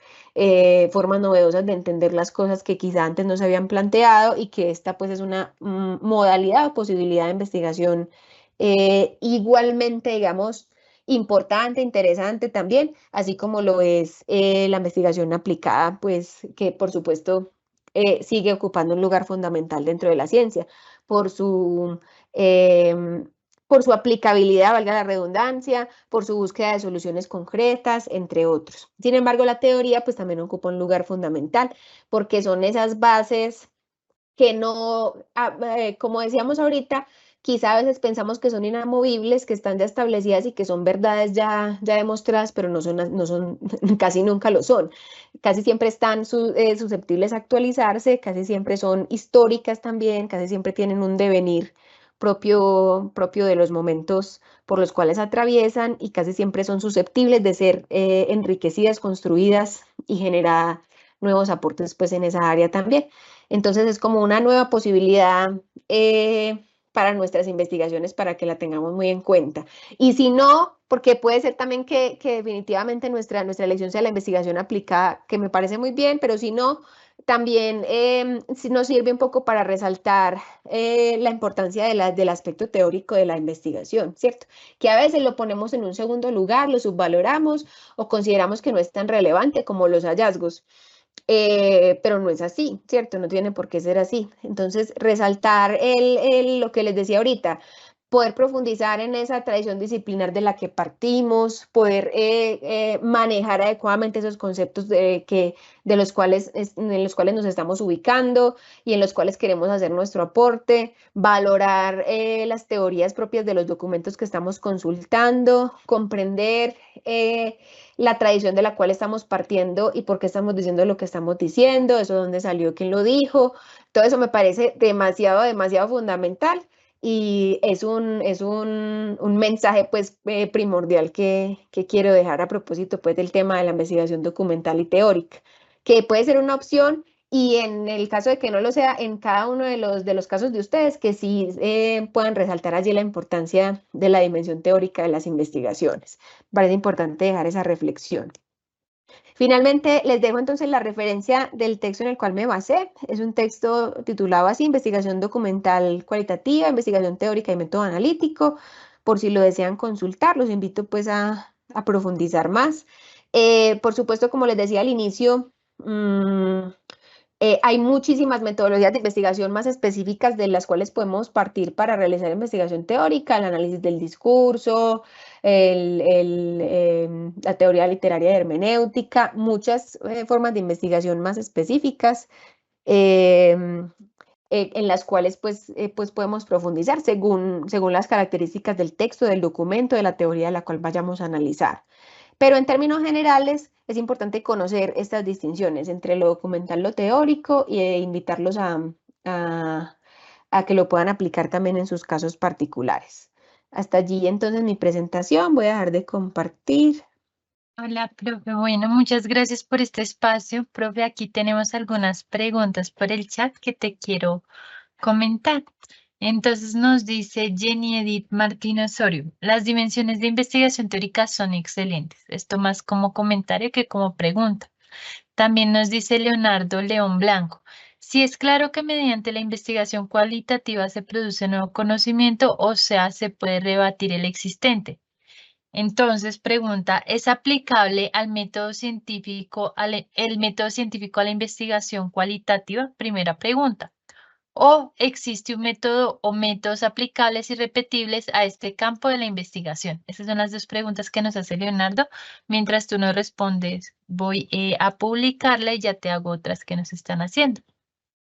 formas novedosas de entender las cosas que quizá antes no se habían planteado y que esta pues es una modalidad o posibilidad de investigación igualmente, digamos, importante, interesante también, así como lo es la investigación aplicada, pues que por supuesto sigue ocupando un lugar fundamental dentro de la ciencia por su, por su aplicabilidad, valga la redundancia, por su búsqueda de soluciones concretas, entre otros. Sin embargo, la teoría pues también ocupa un lugar fundamental porque son esas bases que no, como decíamos ahorita, quizá a veces pensamos que son inamovibles, que están ya establecidas y que son verdades ya demostradas, pero no son, casi nunca lo son. Casi siempre están susceptibles a actualizarse, casi siempre son históricas también, casi siempre tienen un devenir propio de los momentos por los cuales atraviesan y casi siempre son susceptibles de ser enriquecidas, construidas y generar nuevos aportes pues en esa área también. Entonces es como una nueva posibilidad para nuestras investigaciones para que la tengamos muy en cuenta. Y si no, porque puede ser también que definitivamente nuestra elección sea la investigación aplicada, que me parece muy bien, pero si no, también nos sirve un poco para resaltar la importancia del aspecto teórico de la investigación, ¿cierto? Que a veces lo ponemos en un segundo lugar, lo subvaloramos o consideramos que no es tan relevante como los hallazgos. Pero no es así, ¿cierto? No tiene por qué ser así. Entonces, resaltar lo que les decía ahorita, poder profundizar en esa tradición disciplinar de la que partimos, poder manejar adecuadamente esos conceptos en los cuales nos estamos ubicando y en los cuales queremos hacer nuestro aporte, valorar las teorías propias de los documentos que estamos consultando, comprender la tradición de la cual estamos partiendo y por qué estamos diciendo lo que estamos diciendo, eso dónde salió, quién lo dijo, todo eso me parece demasiado, demasiado fundamental. Y es un mensaje pues primordial que quiero dejar a propósito pues del tema de la investigación documental y teórica, que puede ser una opción y en el caso de que no lo sea, en cada uno de los casos de ustedes, que sí puedan resaltar allí la importancia de la dimensión teórica de las investigaciones. Parece importante dejar esa reflexión. Finalmente, les dejo entonces la referencia del texto en el cual me basé. Es un texto titulado así, Investigación documental cualitativa, investigación teórica y método analítico. Por si lo desean consultar, los invito pues a profundizar más. Por supuesto, como les decía al inicio, hay muchísimas metodologías de investigación más específicas de las cuales podemos partir para realizar investigación teórica, el análisis del discurso, la teoría literaria y hermenéutica, muchas formas de investigación más específicas en las cuales pues podemos profundizar según las características del texto, del documento, de la teoría de la cual vayamos a analizar. Pero en términos generales es importante conocer estas distinciones entre lo documental, lo teórico e invitarlos a que lo puedan aplicar también en sus casos particulares. Hasta allí entonces mi presentación, voy a dejar de compartir. Hola, profe. Bueno, muchas gracias por este espacio. Profe, aquí tenemos algunas preguntas por el chat que te quiero comentar. Entonces nos dice Jenny Edith Martín Osorio, las dimensiones de investigación teórica son excelentes. Esto más como comentario que como pregunta. También nos dice Leonardo León Blanco, si es claro que mediante la investigación cualitativa se produce nuevo conocimiento, o sea, se puede rebatir el existente. Entonces pregunta, ¿es aplicable al método científico, el método científico a la investigación cualitativa? Primera pregunta. ¿O existe un método o métodos aplicables y repetibles a este campo de la investigación? Esas son las dos preguntas que nos hace Leonardo. Mientras tú nos respondes, voy a publicarla y ya te hago otras que nos están haciendo.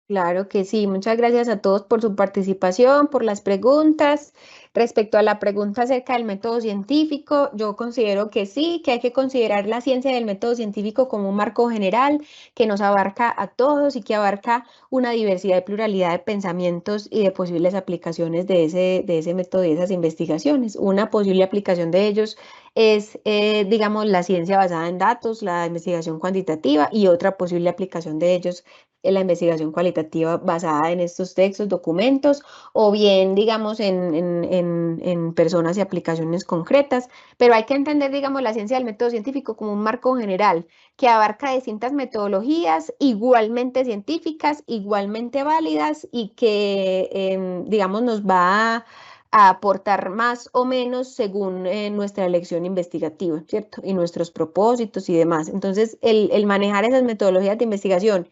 Claro que sí, muchas gracias a todos por su participación, por las preguntas. Respecto a la pregunta acerca del método científico, yo considero que sí, que hay que considerar la ciencia del método científico como un marco general que nos abarca a todos y que abarca una diversidad y pluralidad de pensamientos y de posibles aplicaciones de ese método y de esas investigaciones. Una posible aplicación de ellos es, digamos, la ciencia basada en datos, la investigación cuantitativa, y otra posible aplicación de ellos en la investigación cualitativa basada en estos textos, documentos, o bien, digamos, en personas y aplicaciones concretas, pero hay que entender, digamos, la ciencia del método científico como un marco general que abarca distintas metodologías igualmente científicas, igualmente válidas y que, digamos, nos va a aportar más o menos según nuestra elección investigativa, ¿cierto? Y nuestros propósitos y demás. Entonces, el manejar esas metodologías de investigación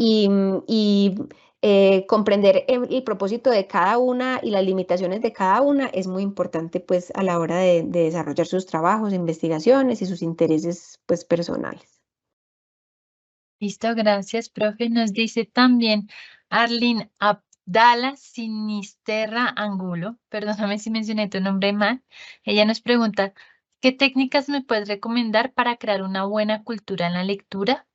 y comprender el propósito de cada una y las limitaciones de cada una es muy importante pues a la hora de desarrollar sus trabajos, investigaciones y sus intereses pues personales. Listo, gracias, profe. Nos dice también Arlene Abdala Sinisterra Angulo, perdóname si mencioné tu nombre mal. Ella nos pregunta, ¿qué técnicas me puedes recomendar para crear una buena cultura en la lectura?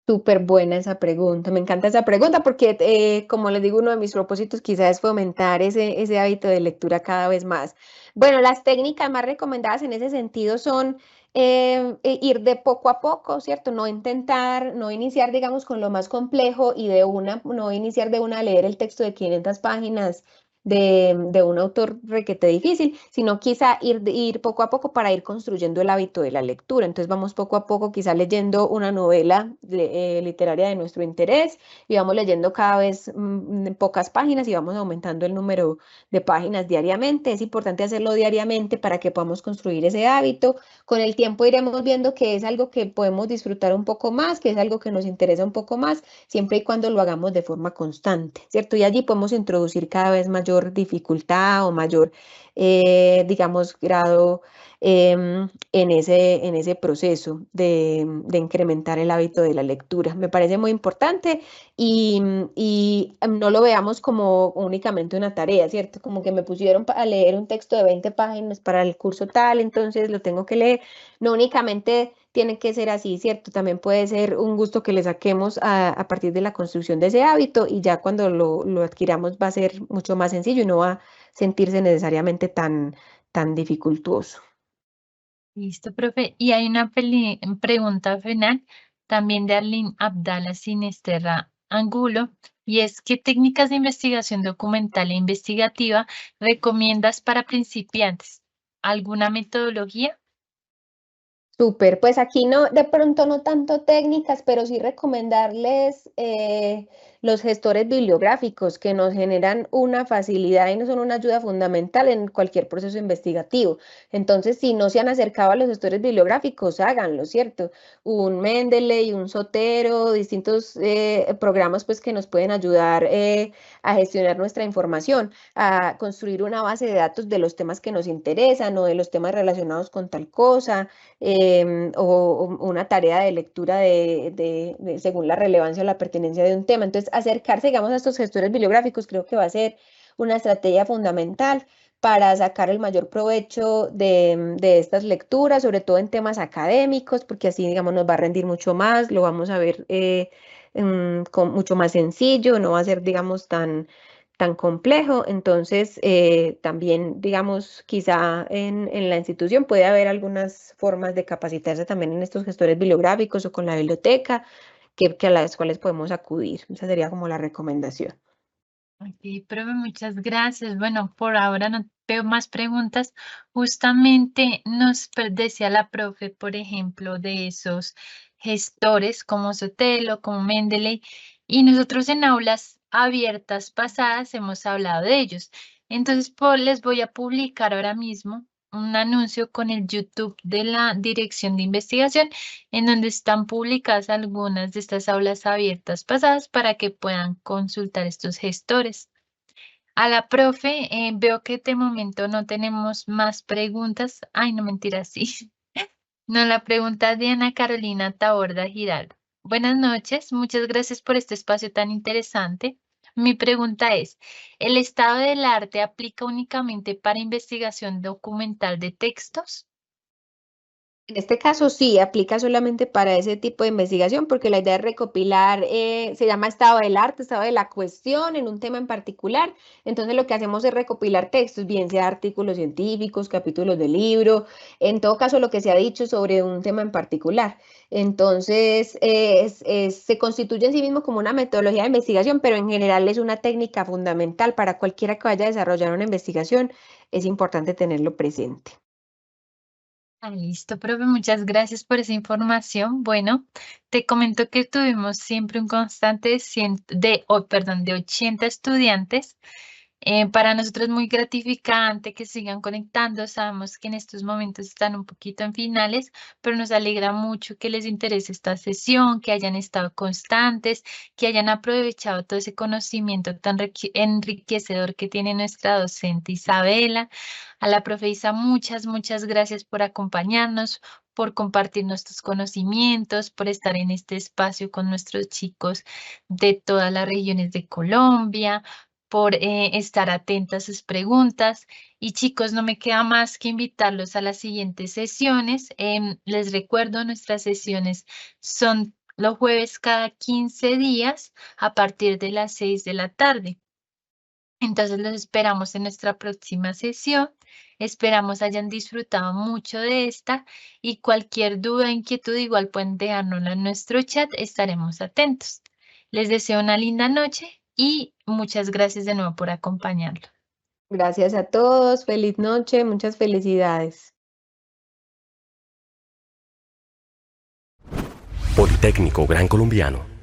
Súper buena esa pregunta, me encanta esa pregunta porque, como les digo, uno de mis propósitos quizás es fomentar ese hábito de lectura cada vez más. Bueno, las técnicas más recomendadas en ese sentido son ir de poco a poco, ¿cierto? No intentar, no iniciar, digamos, con lo más complejo y no iniciar de una a leer el texto de 500 páginas de un autor requete difícil, sino quizá ir poco a poco para ir construyendo el hábito de la lectura. Entonces vamos poco a poco quizá leyendo una novela literaria de nuestro interés y vamos leyendo cada vez pocas páginas y vamos aumentando el número de páginas diariamente. Es importante hacerlo diariamente para que podamos construir ese hábito. Con el tiempo iremos viendo que es algo que podemos disfrutar un poco más, que es algo que nos interesa un poco más, siempre y cuando lo hagamos de forma constante, ¿cierto? Y allí podemos introducir cada vez mayor mayor dificultad o mayor, digamos, grado en ese proceso de incrementar el hábito de la lectura. Me parece muy importante y no lo veamos como únicamente una tarea, ¿cierto? Como que me pusieron a leer un texto de 20 páginas para el curso tal, entonces lo tengo que leer. No únicamente tiene que ser así, ¿cierto? También puede ser un gusto que le saquemos a partir de la construcción de ese hábito y ya cuando lo adquiramos va a ser mucho más sencillo y no va a sentirse necesariamente tan dificultuoso. Listo, profe. Y hay una pregunta final también de Arlene Abdala Sinesterra Angulo, y es: ¿qué técnicas de investigación documental e investigativa recomiendas para principiantes? ¿Alguna metodología? Súper, pues aquí no, de pronto no tanto técnicas, pero sí recomendarles los gestores bibliográficos que nos generan una facilidad y nos son una ayuda fundamental en cualquier proceso investigativo. Entonces, si no se han acercado a los gestores bibliográficos, háganlo, ¿cierto? Un Mendeley, un Zotero, distintos programas pues que nos pueden ayudar a gestionar nuestra información, a construir una base de datos de los temas que nos interesan o de los temas relacionados con tal cosa o una tarea de lectura según la relevancia o la pertenencia de un tema. Entonces, acercarse, digamos, a estos gestores bibliográficos creo que va a ser una estrategia fundamental para sacar el mayor provecho de estas lecturas, sobre todo en temas académicos, porque así, digamos, nos va a rendir mucho más, lo vamos a ver mucho más sencillo, no va a ser, digamos, tan complejo. Entonces, también, digamos, quizá en la institución puede haber algunas formas de capacitarse también en estos gestores bibliográficos o con la biblioteca, que a las cuales podemos acudir. Esa sería como la recomendación. Ok, profe, muchas gracias. Bueno, por ahora no veo más preguntas. Justamente decía la profe, por ejemplo, de esos gestores como Sotelo, como Mendeley, y nosotros en aulas abiertas pasadas hemos hablado de ellos. Entonces, les voy a publicar ahora mismo un anuncio con el YouTube de la Dirección de Investigación, en donde están publicadas algunas de estas aulas abiertas pasadas para que puedan consultar estos gestores. A la profe, veo que de momento no tenemos más preguntas. Ay, no, mentira, sí. No, la pregunta es de Ana Carolina Taborda Giraldo. Buenas noches, muchas gracias por este espacio tan interesante. Mi pregunta es: ¿el estado del arte aplica únicamente para investigación documental de textos? En este caso sí, aplica solamente para ese tipo de investigación, porque la idea es recopilar, se llama estado del arte, estado de la cuestión en un tema en particular. Entonces lo que hacemos es recopilar textos, bien sea artículos científicos, capítulos de libro, en todo caso lo que se ha dicho sobre un tema en particular. Entonces se constituye en sí mismo como una metodología de investigación, pero en general es una técnica fundamental para cualquiera que vaya a desarrollar una investigación, es importante tenerlo presente. Ah, listo, profe, muchas gracias por esa información. Bueno, te comento que tuvimos siempre un constante de 80 estudiantes. Para nosotros es muy gratificante que sigan conectando. Sabemos que en estos momentos están un poquito en finales, pero nos alegra mucho que les interese esta sesión, que hayan estado constantes, que hayan aprovechado todo ese conocimiento tan enriquecedor que tiene nuestra docente Isabela. A la profe Isa, muchas gracias por acompañarnos, por compartir nuestros conocimientos, por estar en este espacio con nuestros chicos de todas las regiones de Colombia, por estar atentas a sus preguntas. Y chicos, no me queda más que invitarlos a las siguientes sesiones. Les recuerdo, nuestras sesiones son los jueves cada 15 días a partir de las 6 de la tarde. Entonces los esperamos en nuestra próxima sesión. Esperamos hayan disfrutado mucho de esta, y cualquier duda, inquietud, igual pueden dejárnosla en nuestro chat. Estaremos atentos. Les deseo una linda noche y muchas gracias de nuevo por acompañarnos. Gracias a todos, feliz noche, muchas felicidades. Politécnico Gran Colombiano.